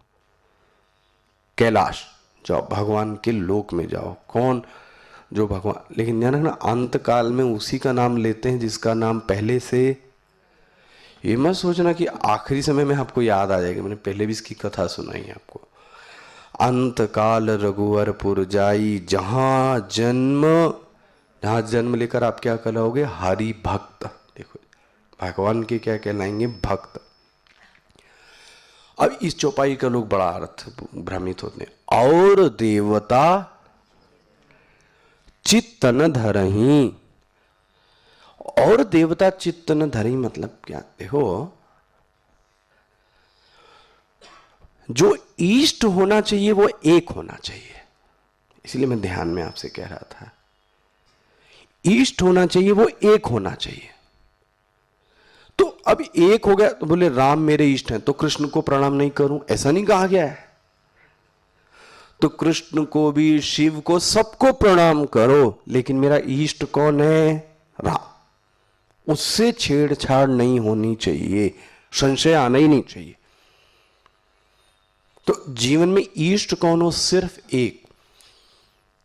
कैलाश। जाओ भगवान के लोक में जाओ। कौन? जो भगवान, लेकिन ध्यान रखना अंत काल में उसी का नाम लेते हैं जिसका नाम पहले से, ये मत सोचना कि आखिरी समय में आपको याद आ जाएगा। मैंने पहले भी इसकी कथा सुनाई है आपको। अंत काल रघुवरपुर जाई, जहां जन्म लेकर आप क्या कहलाओगे? हरि भक्त। देखो भगवान के क्या कहलाएंगे? भक्त। अब इस चौपाई का लोग बड़ा अर्थ भ्रमित होते हैं। और देवता चित्त न धरही, और देवता चित्त न धरही मतलब क्या? देखो जो इष्ट होना चाहिए वो एक होना चाहिए, इसलिए मैं ध्यान में आपसे कह रहा था इष्ट होना चाहिए वो एक होना चाहिए। तो अब एक हो गया तो बोले राम मेरे इष्ट हैं तो कृष्ण को प्रणाम नहीं करूं, ऐसा नहीं कहा गया है। तो कृष्ण को भी, शिव को, सबको प्रणाम करो, लेकिन मेरा इष्ट कौन है? राम। उससे छेड़छाड़ नहीं होनी चाहिए, संशय आना ही नहीं चाहिए। तो जीवन में इष्ट कौन हो? सिर्फ एक।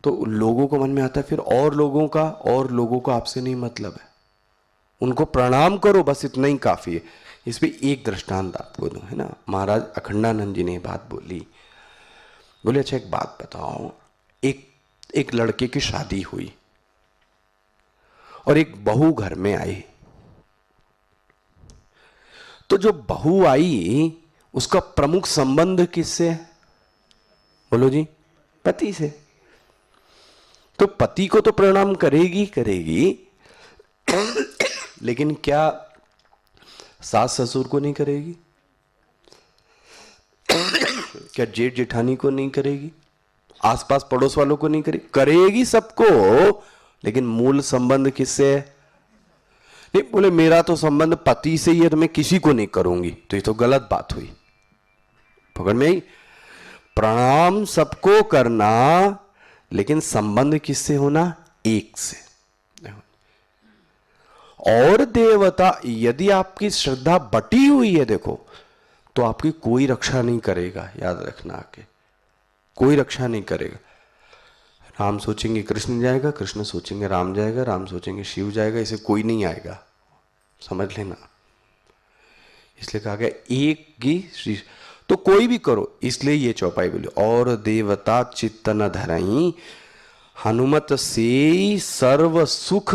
तो लोगों को मन में आता है फिर और लोगों का आपसे नहीं मतलब है, उनको प्रणाम करो, बस इतना ही काफी है। इस पे एक दृष्टांत आपको दूं, है ना। महाराज अखंडानंद जी ने बात बोली, बोले अच्छा एक बात बताओ, एक लड़के की शादी हुई और एक बहू घर में आई। तो जो बहू आई उसका प्रमुख संबंध किससे है? बोलो जी, पति से। तो पति को तो प्रणाम करेगी लेकिन क्या सास ससुर को नहीं करेगी? क्या जेठ जेठानी को नहीं करेगी? आसपास पड़ोस वालों को नहीं करेगी? करेगी सबको, लेकिन मूल संबंध किससे है? नहीं, बोले मेरा तो संबंध पति से ही है तो मैं किसी को नहीं करूंगी, तो ये तो गलत बात हुई। पकड़ में आई? प्रणाम सबको करना, लेकिन संबंध किससे होना? एक से। और देवता, यदि आपकी श्रद्धा बटी हुई है देखो, तो आपकी कोई रक्षा नहीं करेगा, याद रखना। आके कोई रक्षा नहीं करेगा। राम सोचेंगे कृष्ण जाएगा, कृष्ण सोचेंगे राम जाएगा, राम सोचेंगे शिव जाएगा, इसे कोई नहीं आएगा, समझ लेना। इसलिए कहा गया एक की श्री, तो कोई भी करो, इसलिए ये चौपाई बोली। और देवता चित्त न धरई, हनुमत से सर्व सुख।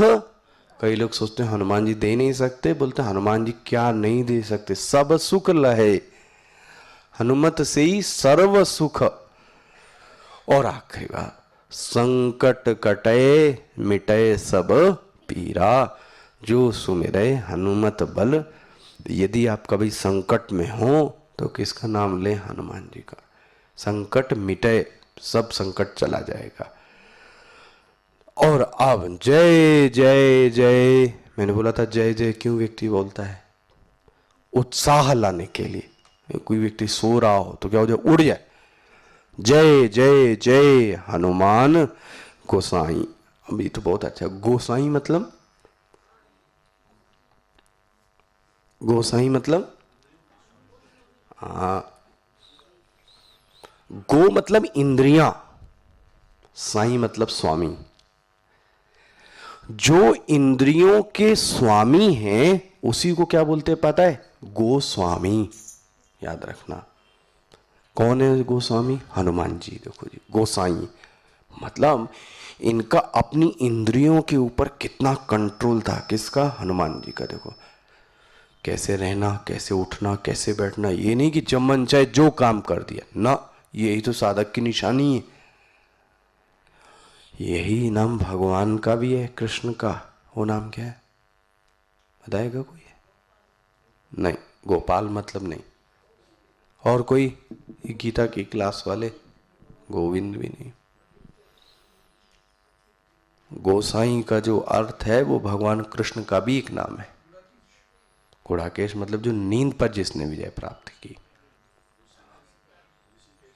कई लोग सोचते हैं हनुमान जी दे नहीं सकते, बोलते हनुमान जी क्या नहीं दे सकते? सब सुख लहे, हनुमत से ही सर्व सुख। और आखिरी बात, संकट कटे मिटे सब पीरा, जो सुमिरे हनुमत बल। यदि आप कभी संकट में हो तो किसका नाम ले? हनुमान जी का। संकट मिटे, सब संकट चला जाएगा। और अब जय जय जय, मैंने बोला था जय जय क्यों व्यक्ति बोलता है? उत्साह लाने के लिए। कोई व्यक्ति सो रहा हो तो क्या हो जाए? उड़ जाए। जय जय जय हनुमान गोसाई। अभी तो बहुत अच्छा। गोसाई मतलब, गोसाई मतलब, हाँ, गो मतलब इंद्रियां, साई मतलब स्वामी। जो इंद्रियों के स्वामी हैं उसी को क्या बोलते पता है? गोस्वामी। याद रखना। कौन है गोस्वामी? हनुमान जी। देखो जी, गोसाई मतलब इनका अपनी इंद्रियों के ऊपर कितना कंट्रोल था। किसका? हनुमान जी का। देखो कैसे रहना, कैसे उठना, कैसे बैठना, ये नहीं कि जब मन चाहे जो काम कर दिया ना, यही तो साधक की निशानी है। यही नाम भगवान का भी है, कृष्ण का। वो नाम क्या है बताएगा कोई? नहीं, गोपाल मतलब नहीं। और कोई? गीता की क्लास वाले? गोविंद भी नहीं। गोसाई का जो अर्थ है वो भगवान कृष्ण का भी एक नाम है। गुड़ाकेश मतलब जो नींद पर जिसने विजय प्राप्त की।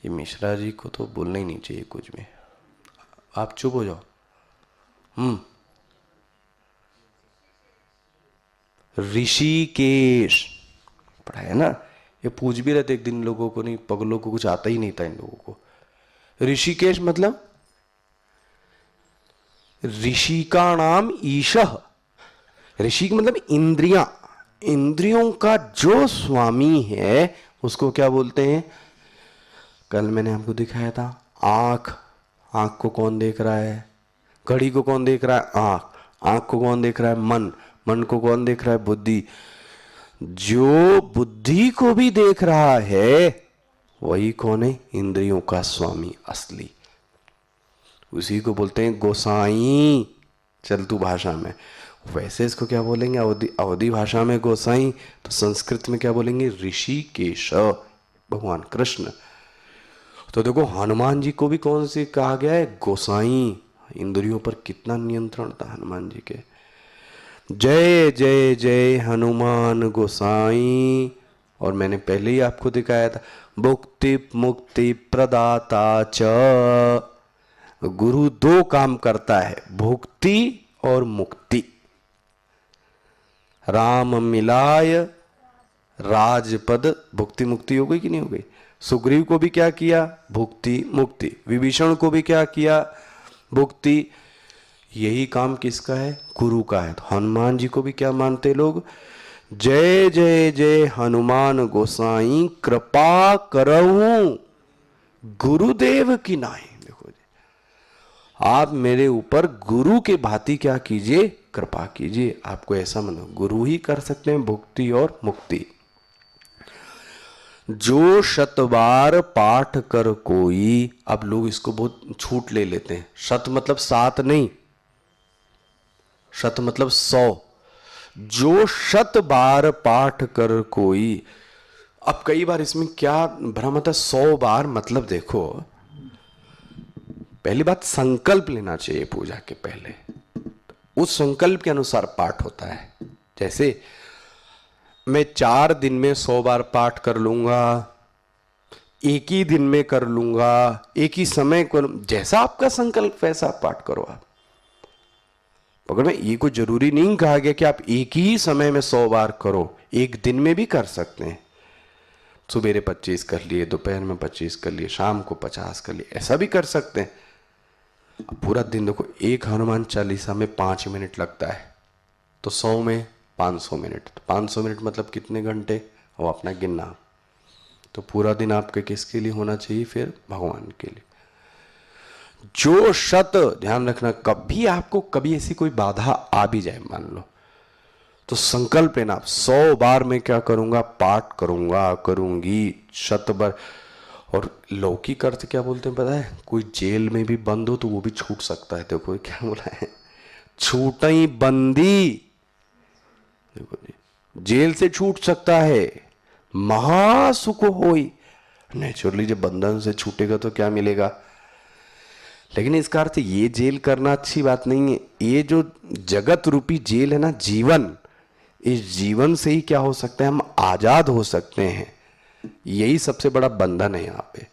ये मिश्रा जी को तो बोलना ही नहीं चाहिए कुछ भी। आप चुप हो जाओ। ऋषिकेश पढ़ा है ना। ये पूछ भी रहे थे एक दिन लोगों को, नहीं पगलों को कुछ आता ही नहीं था इन लोगों को। ऋषिकेश मतलब ऋषि का नाम ईशः, ऋषि का मतलब इंद्रियां, इंद्रियों का जो स्वामी है उसको क्या बोलते हैं? कल मैंने आपको दिखाया था, आंख, आंख को कौन देख रहा है? घड़ी को कौन देख रहा है? आंख, आंख को कौन देख रहा है? मन, मन को कौन देख रहा है? बुद्धि। जो बुद्धि को भी देख रहा है वही कौन है? इंद्रियों का स्वामी असली, उसी को बोलते हैं गोसाई चलतू भाषा में। वैसे इसको क्या बोलेंगे अवधी भाषा में गोसाई, तो संस्कृत में क्या बोलेंगे? ऋषिकेश, भगवान कृष्ण। तो देखो हनुमान जी को भी कौन से कहा गया है? गोसाई। इंद्रियों पर कितना नियंत्रण था हनुमान जी के। जय जय जय हनुमान गोसाई। और मैंने पहले ही आपको दिखाया था, मुक्ति मुक्ति प्रदाता च। गुरु दो काम करता है, भुक्ति और मुक्ति। राम मिलाय राजपद, भुक्ति मुक्ति हो गई कि नहीं हो गई? सुग्रीव को भी क्या किया? भुक्ति मुक्ति। विभीषण को भी क्या किया? भुक्ति। यही काम किसका है? गुरु का है। तो हनुमान जी को भी क्या मानते लोग? जय जय जय हनुमान गोसाई, कृपा करहूं गुरुदेव की नाई। देखो जी, आप मेरे ऊपर गुरु के भांति क्या कीजिए? कृपा कीजिए। आपको ऐसा मानो गुरु ही कर सकते हैं भुक्ति और मुक्ति। जो शतबार पाठ कर कोई, अब लोग इसको बहुत छूट ले लेते हैं। शत मतलब 7 नहीं, शत मतलब 100। जो 100 बार पाठ कर कोई, अब कई बार इसमें क्या भ्रम होता है? 100 बार मतलब देखो, पहली बात संकल्प लेना चाहिए पूजा के पहले, उस संकल्प के अनुसार पाठ होता है। जैसे मैं 4 दिन में 100 बार पाठ कर लूंगा, एक ही दिन में कर लूंगा, एक ही समय कर, जैसा आपका संकल्प वैसा पाठ करो आप। पकड़ में ये कोई जरूरी नहीं कहा गया कि आप एक ही समय में 100 बार करो, एक दिन में भी कर सकते हैं। सुबेरे 25 कर लिए, दोपहर में 25 कर लिए, शाम को 50 कर लिए, ऐसा भी कर सकते हैं। अब पूरा दिन देखो, एक हनुमान चालीसा में 5 मिनट लगता है, तो 100 में 500 मिनट, तो 500 मिनट मतलब कितने घंटे? वो अपना गिनना। तो पूरा दिन आपके किसके लिए होना चाहिए? फिर भगवान के लिए। जो शत, ध्यान रखना, कभी आपको कभी ऐसी कोई बाधा आ भी जाए मान लो, तो संकल्प लेना, 100 बार मैं क्या करूंगा? पाठ करूंगा, करूंगी 100 बार। और लौकिक अर्थ क्या बोलते हैं पता है? कोई जेल में भी बंद हो तो वो भी छूट सकता है। देखो क्या बोला है? छूटई बंदी। देखो जी, जेल से छूट सकता है, महासुख होई। नेचुरली जब बंधन से छूटेगा तो क्या मिलेगा? लेकिन इसका अर्थ ये जेल करना अच्छी बात नहीं है। ये जो जगत रूपी जेल है ना, जीवन, इस जीवन से ही क्या हो सकता है? हम आजाद हो सकते हैं। यही सबसे बड़ा बंधन है यहाँ पे।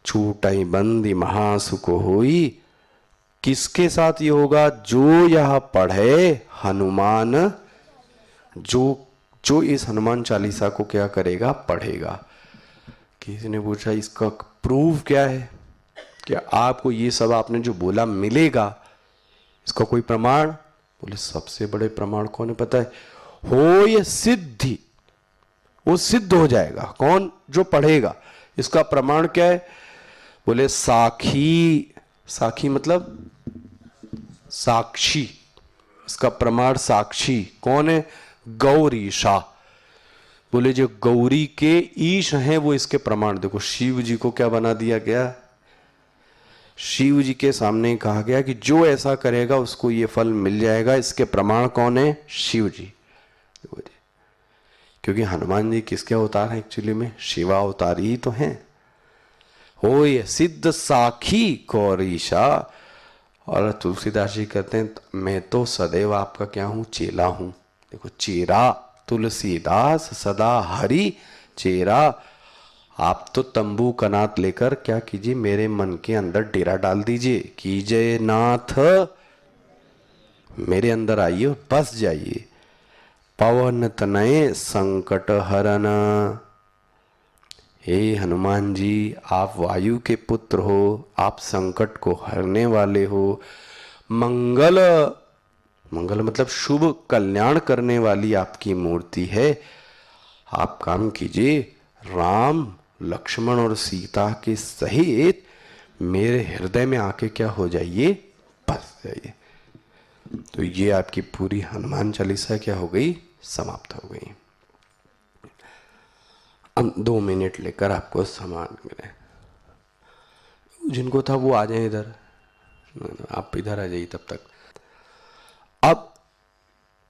छूटई बंदी महासुख होई। किसके साथ ये होगा? जो यह पढ़े हनुमान, जो इस हनुमान चालीसा को क्या करेगा? पढ़ेगा। किसी ने पूछा इसका प्रूफ क्या है? क्या आपको ये सब आपने जो बोला मिलेगा? इसका कोई प्रमाण? बोले सबसे बड़े प्रमाण कौन है पता है? हो ये सिद्धि, वो सिद्ध हो जाएगा। कौन? जो पढ़ेगा। इसका प्रमाण क्या है? बोले साखी। साखी मतलब साक्षी। इसका प्रमाण साक्षी कौन है? गौरीशा। बोले जो गौरी के ईश हैं वो इसके प्रमाण। देखो शिव जी को क्या बना दिया गया? शिव जी के सामने कहा गया कि जो ऐसा करेगा उसको ये फल मिल जाएगा। इसके प्रमाण कौन है? शिव जी। क्योंकि हनुमान जी किसके अवतार हैं? एक्चुअली में शिवा अवतार ही तो हैं। हो ये सिद्ध साखी गौरीशा। और तुलसीदास जी कहते हैं मैं तो सदैव आपका क्या हूं? चेला हूं। देखो चेरा, तुलसीदास सदा हरि चेरा। आप तो तंबू कनात लेकर क्या कीजिए? मेरे मन के अंदर डेरा डाल दीजिए। कीजय नाथ, मेरे अंदर आइए और बस जाइए। पवन तनय संकट हरन। हे हनुमान जी, आप वायु के पुत्र हो, आप संकट को हरने वाले हो। मंगल, मंगल मतलब शुभ कल्याण करने वाली आपकी मूर्ति है। आप काम कीजिए, राम लक्ष्मण और सीता के सहित मेरे हृदय में आके क्या हो जाइए, बस जाइए। तो ये आपकी पूरी हनुमान चालीसा क्या हो गई, समाप्त हो गई। हम 2 मिनट लेकर आपको सामान मिले, जिनको था वो आ जाए इधर, आप इधर आ जाइए तब तक। अब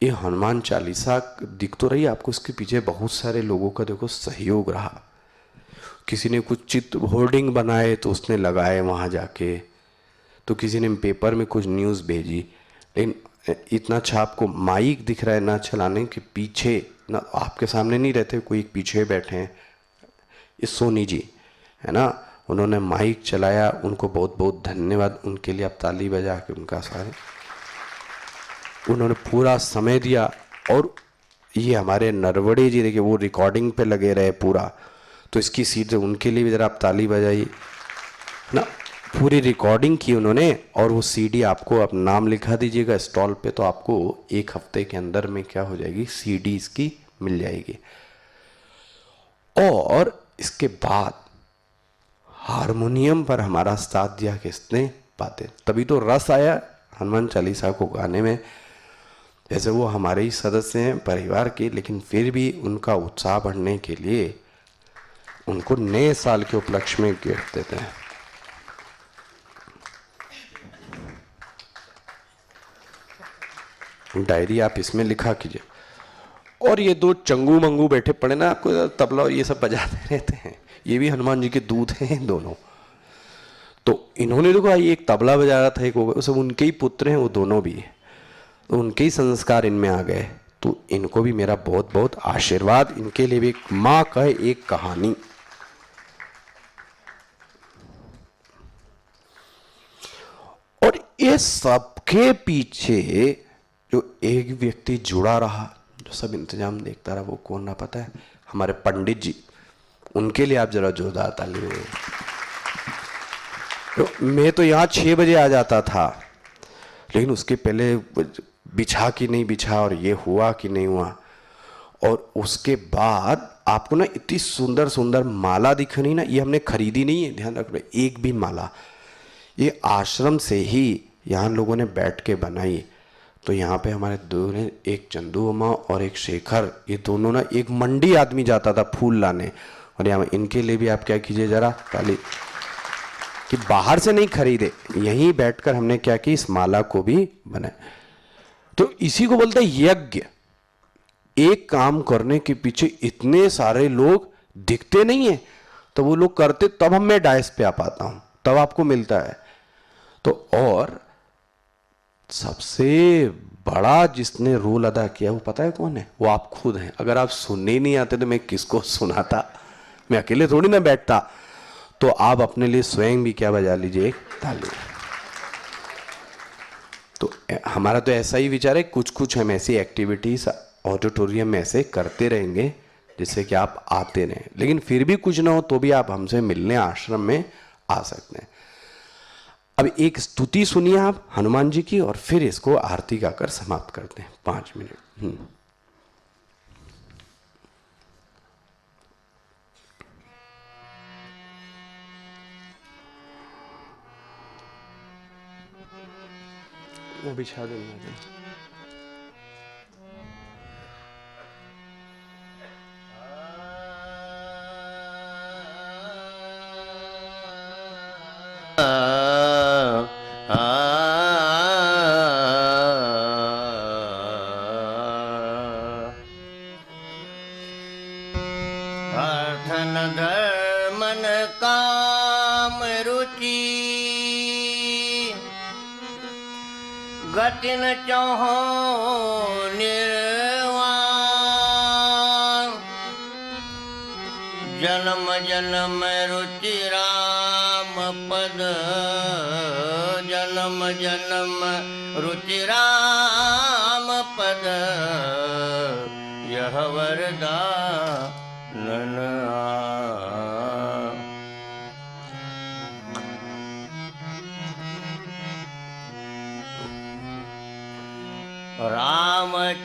ये हनुमान चालीसा दिख तो रही आपको, उसके पीछे बहुत सारे लोगों का देखो सहयोग रहा। किसी ने कुछ चित्र होर्डिंग बनाए तो उसने लगाए वहाँ जाके, तो किसी ने पेपर में कुछ न्यूज़ भेजी। लेकिन इतना अच्छा आपको माइक दिख रहा है ना चलाने के पीछे, ना आपके सामने नहीं रहते, कोई एक पीछे बैठे हैं, ये सोनी जी है ना, उन्होंने माइक चलाया, उनको बहुत बहुत धन्यवाद। उनके लिए आप ताली बजा के उनका सारे, उन्होंने पूरा समय दिया। और ये हमारे नरवड़े जी देखिए वो रिकॉर्डिंग पे लगे रहे पूरा, तो इसकी सीट उनके लिए भी ज़रा आप ताली बजाइए ना। पूरी रिकॉर्डिंग की उन्होंने, और वो सीडी आपको आप नाम लिखा दीजिएगा स्टॉल पे, तो आपको 1 हफ्ते के अंदर में क्या हो जाएगी, सीडी इसकी मिल जाएगी। और इसके बाद हारमोनियम पर हमारा साथ दिया किसने, बातें, तभी तो रस आया हनुमान चालीसा को गाने में। जैसे वो हमारे ही सदस्य हैं परिवार के, लेकिन फिर भी उनका उत्साह बढ़ने के लिए उनको नए साल के उपलक्ष्य में गिफ्ट देते हैं। डायरी आप इसमें लिखा कीजिए। और ये 2 चंगू मंगू बैठे पड़े ना, आपको तबला और ये सब बजाते रहते हैं, ये भी हनुमान जी के दूत हैं दोनों। तो इन्होंने देखो एक तबला बजा रहा था, एक हो गया, सब उनके ही पुत्र हैं वो दोनों भी, तो उनके ही संस्कार इनमें आ गए। तो इनको भी मेरा बहुत बहुत आशीर्वाद। इनके लिए भी एक माँ का एक कहानी। और ये सबके पीछे जो एक व्यक्ति जुड़ा रहा, जो सब इंतजाम देखता रहा, वो कौन ना पता है, हमारे पंडित जी। उनके लिए आप जरा जोरदार ताली दो। तो मैं तो यहाँ 6 बजे आ जाता था, लेकिन उसके पहले बिछा कि नहीं बिछा, और ये हुआ कि नहीं हुआ। और उसके बाद आपको ना इतनी सुंदर सुंदर माला दिखनी ना, ये हमने खरीदी नहीं है, ध्यान रखना, एक भी माला ये आश्रम से ही यहाँ लोगों ने बैठ के बनाई। तो यहाँ पे हमारे दो ने, एक चंदू अम्मा और एक शेखर, ये दोनों ना, एक मंडी आदमी जाता था फूल लाने, और यहाँ इनके लिए भी आप क्या कीजिए जरा ताली, कि बाहर से नहीं खरीदे, यहीं बैठकर हमने क्या की, इस माला को भी बनाए। तो इसी को बोलते हैं यज्ञ। एक काम करने के पीछे इतने सारे लोग दिखते नहीं है, तो वो लोग करते, तब हम मैं डायस पे आ पाता हूं, तब आपको मिलता है। तो और सबसे बड़ा जिसने रोल अदा किया वो पता है कौन है, वो आप खुद हैं। अगर आप सुनने ही नहीं आते तो मैं किसको सुनाता, मैं अकेले थोड़ी ना बैठता। तो आप अपने लिए स्वयं भी क्या बजा लीजिए, एक ताली। तो हमारा तो ऐसा ही विचार है, कुछ कुछ हम ऐसी एक्टिविटीज ऑडिटोरियम में ऐसे करते रहेंगे जिससे कि आप आते रहें। लेकिन फिर भी कुछ ना हो तो भी आप हमसे मिलने आश्रम में आ सकते हैं। अब एक स्तुति सुनिए आप हनुमान जी की, और फिर इसको आरती गाकर समाप्त करते हैं, 5 मिनट। वो बिछा देंगे। अर्थन धर्मन काम रुचि गति न चाहो निर्वाण जन्म जन्म रुचि राम पद जन्म जन्म रुचि राम पद यह वरदान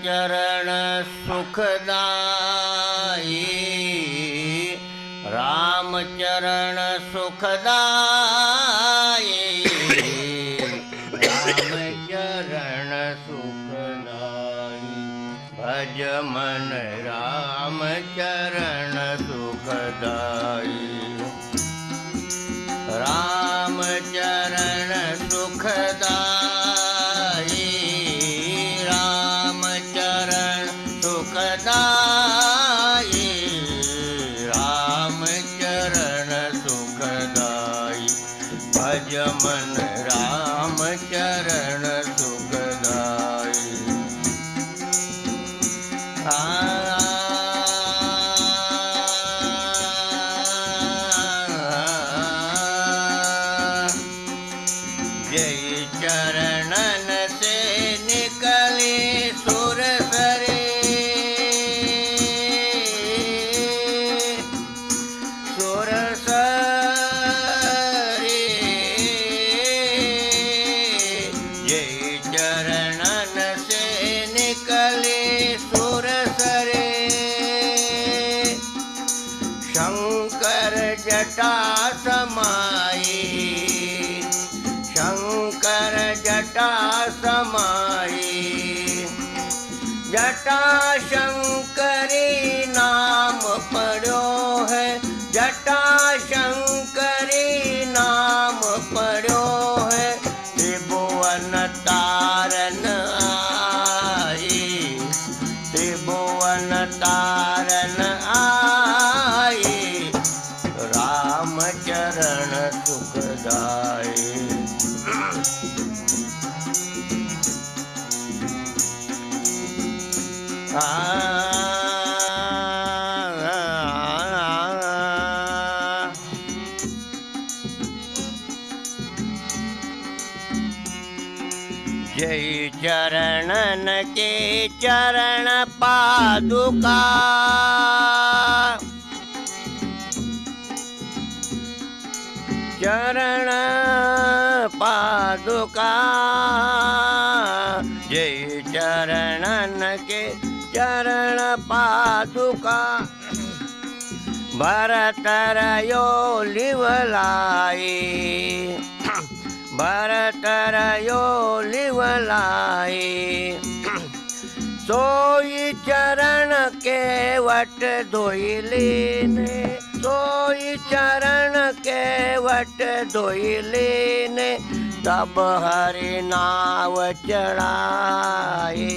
चरण सुखदाई, राम चरण सुखदाई, राम चरण सुखदाई, भज मन राम चरण सुखदाई, राम चरण सुखदाई, राम चरण सुखदाई, राम चरण सुखदाई, भज मन राम चरण सुखदाई। जय चरणन से निकले सुरसरे, सुरसरे, जय चरणन से निकले सुरसरे, शंकर जटा समाई, शंकर जटा समाई, जटा शंकरी नाम पढ़ो है, जटा शंकरी नाम पढ़ो है, त्रिभुवन तारन आई, त्रिभुवन तारन आई, राम चरण सुखदाई। जय चरणन के चरण पादुका, चरण पादुका, जय चरणन के चरण पादुका, भरतरयो लिवलाई, भरतरयो लिवलाई, सोई चरण के वट धोई लेने, सोई चरण के वट धोई लेने, तब हरि नाव चढ़ाए,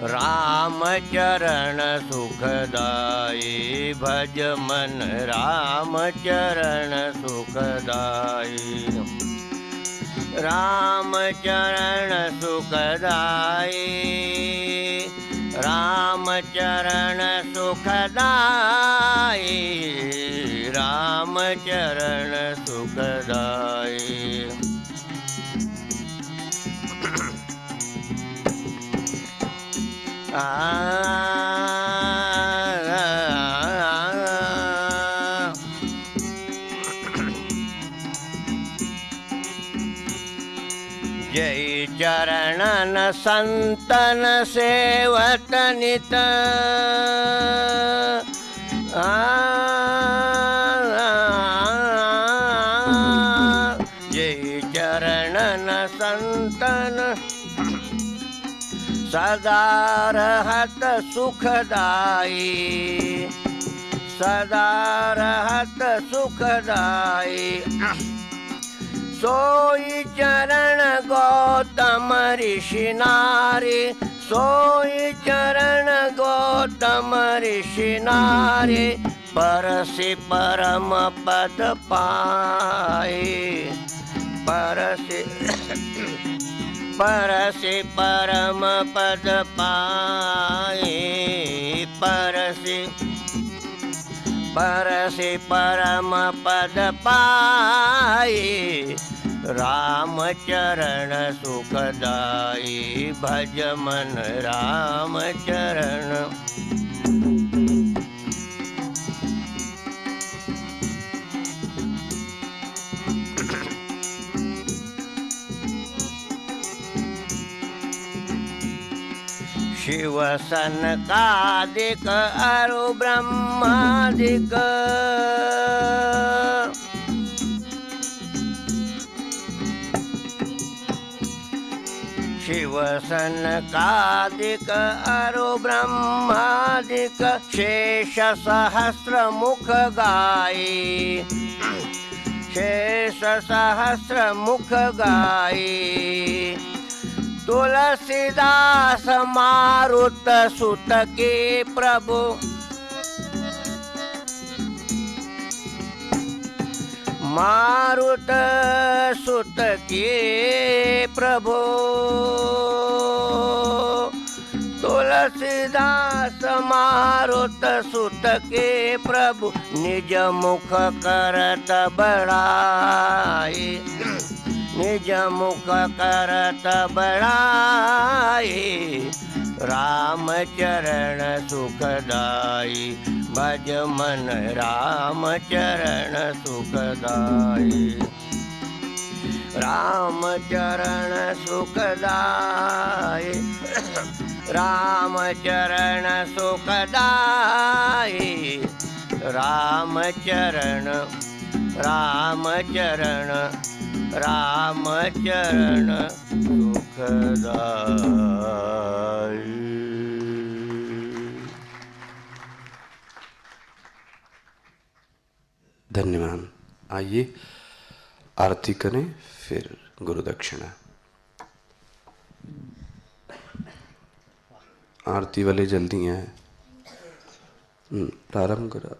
राम चरण सुखदाई, भज मन राम चरण सुखदाई, राम चरण सुखदाई, राम चरण सुखदाई, राम चरण सुखदाई। जय चरणन संतन सेवत नित, जय चरणन संतन सदा रहत सुखदाई, सदा रहत सुखदाई, सोई चरण गौतम ऋषि नारी, सोई चरण गौतम ऋषि नारी, परसि परम पद पाए, परसि परसि परम पद पाए, परसि परसि परम पद पाए, राम चरण सुखदाई, भज मन राम चरण। शिव सनकादिक अरु ब्रह्मादिक शिव सनकादिक अरु ब्रह्मादिक शेष सहस्र मुख गाये शेष सहस्र मुख गाये तुलसीदास मारुत सुत के प्रभु मारुत सुत के प्रभु तुलसीदास मारुत सुत के प्रभु निज मुख करत बड़ाई निज मुख करत बड़ाई राम चरण सुखदाई भज मन राम चरण सुखदाई राम चरण सुखदाई राम चरण सुखदाई राम चरण राम चरण राम चरण सुखदाई। धन्यवाद। आइए आरती करें, फिर गुरु दक्षिणा। आरती वाले जल्दी हैं, प्रारंभ करा।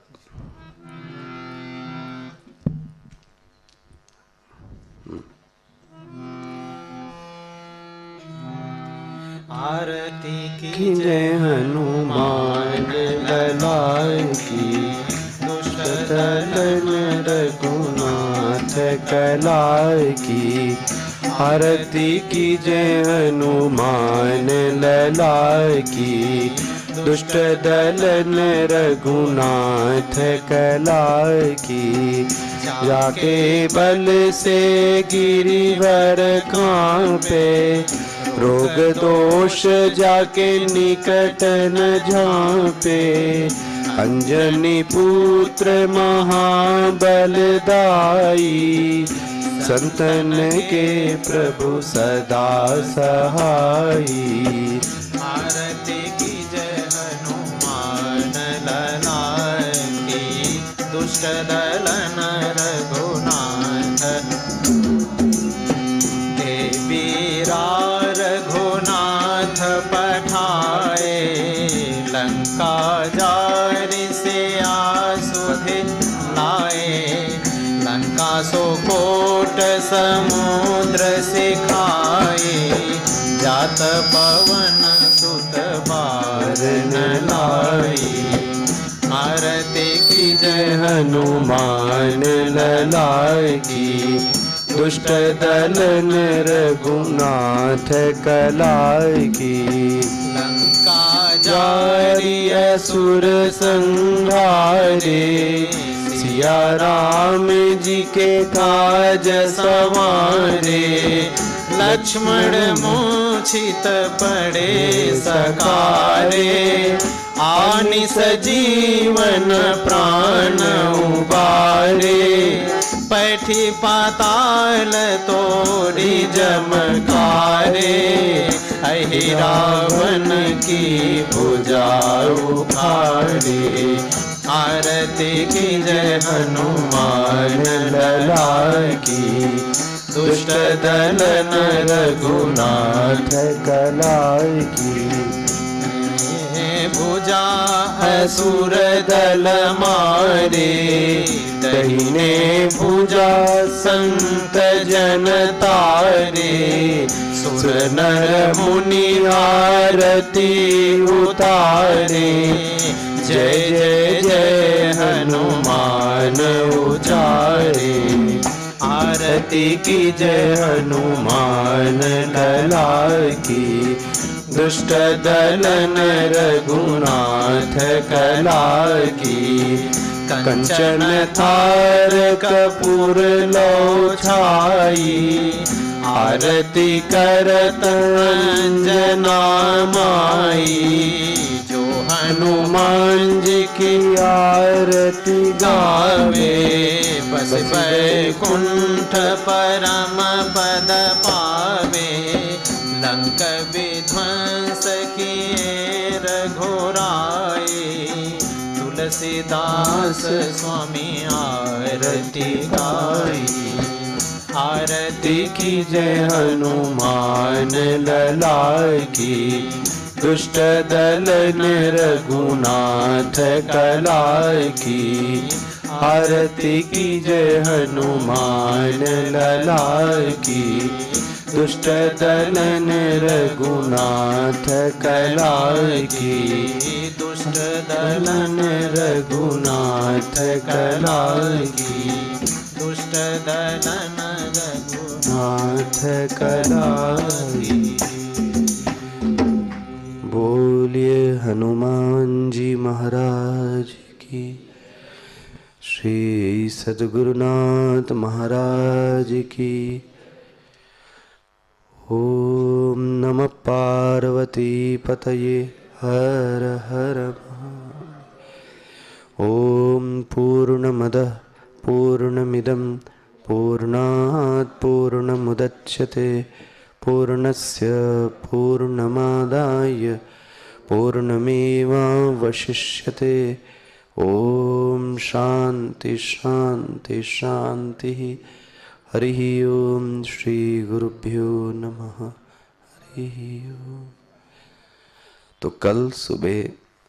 आरती की जय हनुमान ललाय की, दुष्ट दलन रघुनाथ कलाय की। आरती की जय हनुमान ललाय की, दुष्ट दलन रघुनाथ कलाय की। जाके बल से गिरिवर कांपे, रोग दोष जाके निकट न झांपे। अंजनी पुत्र महाबलदाई, संतन के प्रभु सदा सहाई। आरती की जय हनुमान ललाय की, दुष्ट दलन रघुनाथ देवीरा रघुनाथ पठाए। लंका जारि से आसुधि लाए, लंका सो कोट समुद्र सिखाए। जात पवन सुत बार न लाई। आरती की जय हनुमान ललाय की, दुष्ट दलन रघुनाथ कलाय की। लंका जारी असुर संहारे, सिया राम जी के काज सवारे। लक्ष्मण मूर्छित पड़े सकारे। आनि सजीवन प्राण उबारे। पैठी पाताल तोड़ी जमकारे। अहि रावण की भुजा उखाड़े। आरती की जय हनुमान ललाय की, दुष्ट दलन रघुनाथ कलाय की। भुजा असुर दल मारे, दहिने भुजा संत जन तारे। सुर नर मुनि आरती उतारे। जय जय जय हनुमान उचारे। आरती की जय हनुमान ललाय की, दुष्ट दलन रघुनाथ कलाय की। कंचन थार कपूर लो छाई, आरती करत अंजना माई, जो हनुमान जी की आरती गावे, बस बैकुंठ परम पद पावे। लंक विध्वंस किए रघुराई, तुलसीदास स्वामी आरती गाई। आरती की जय हनुमान लला की, दुष्ट दल रघुनाथ कला की। आरती की जय हनुमान लला की, दुष्ट दल रघुनाथ कला की। दुष्ट दल रघुनाथ कला की, दुष्ट दलन रघुनाथ कला की। बोलिए हनुमान जी महाराज की, श्री सद्गुरुनाथ महाराज की। ओम नमः पार्वती पतये हर हर महादेव। ओम पूर्णमदः पूर्णमिदं पूर्णात् पूर्णमुदच्यते, पूर्णस्य पूर्णमादाय पूर्णमेवावशिष्यते। ओम शांति शांति शांति। हरि ओम। श्री गुरुभ्यो नमः। हरि ओम। तो कल सुबह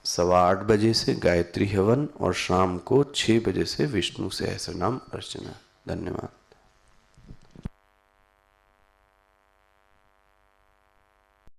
8:15 बजे से गायत्री हवन और शाम को 6 बजे से विष्णु सहस्रनाम अर्चना। धन्यवाद।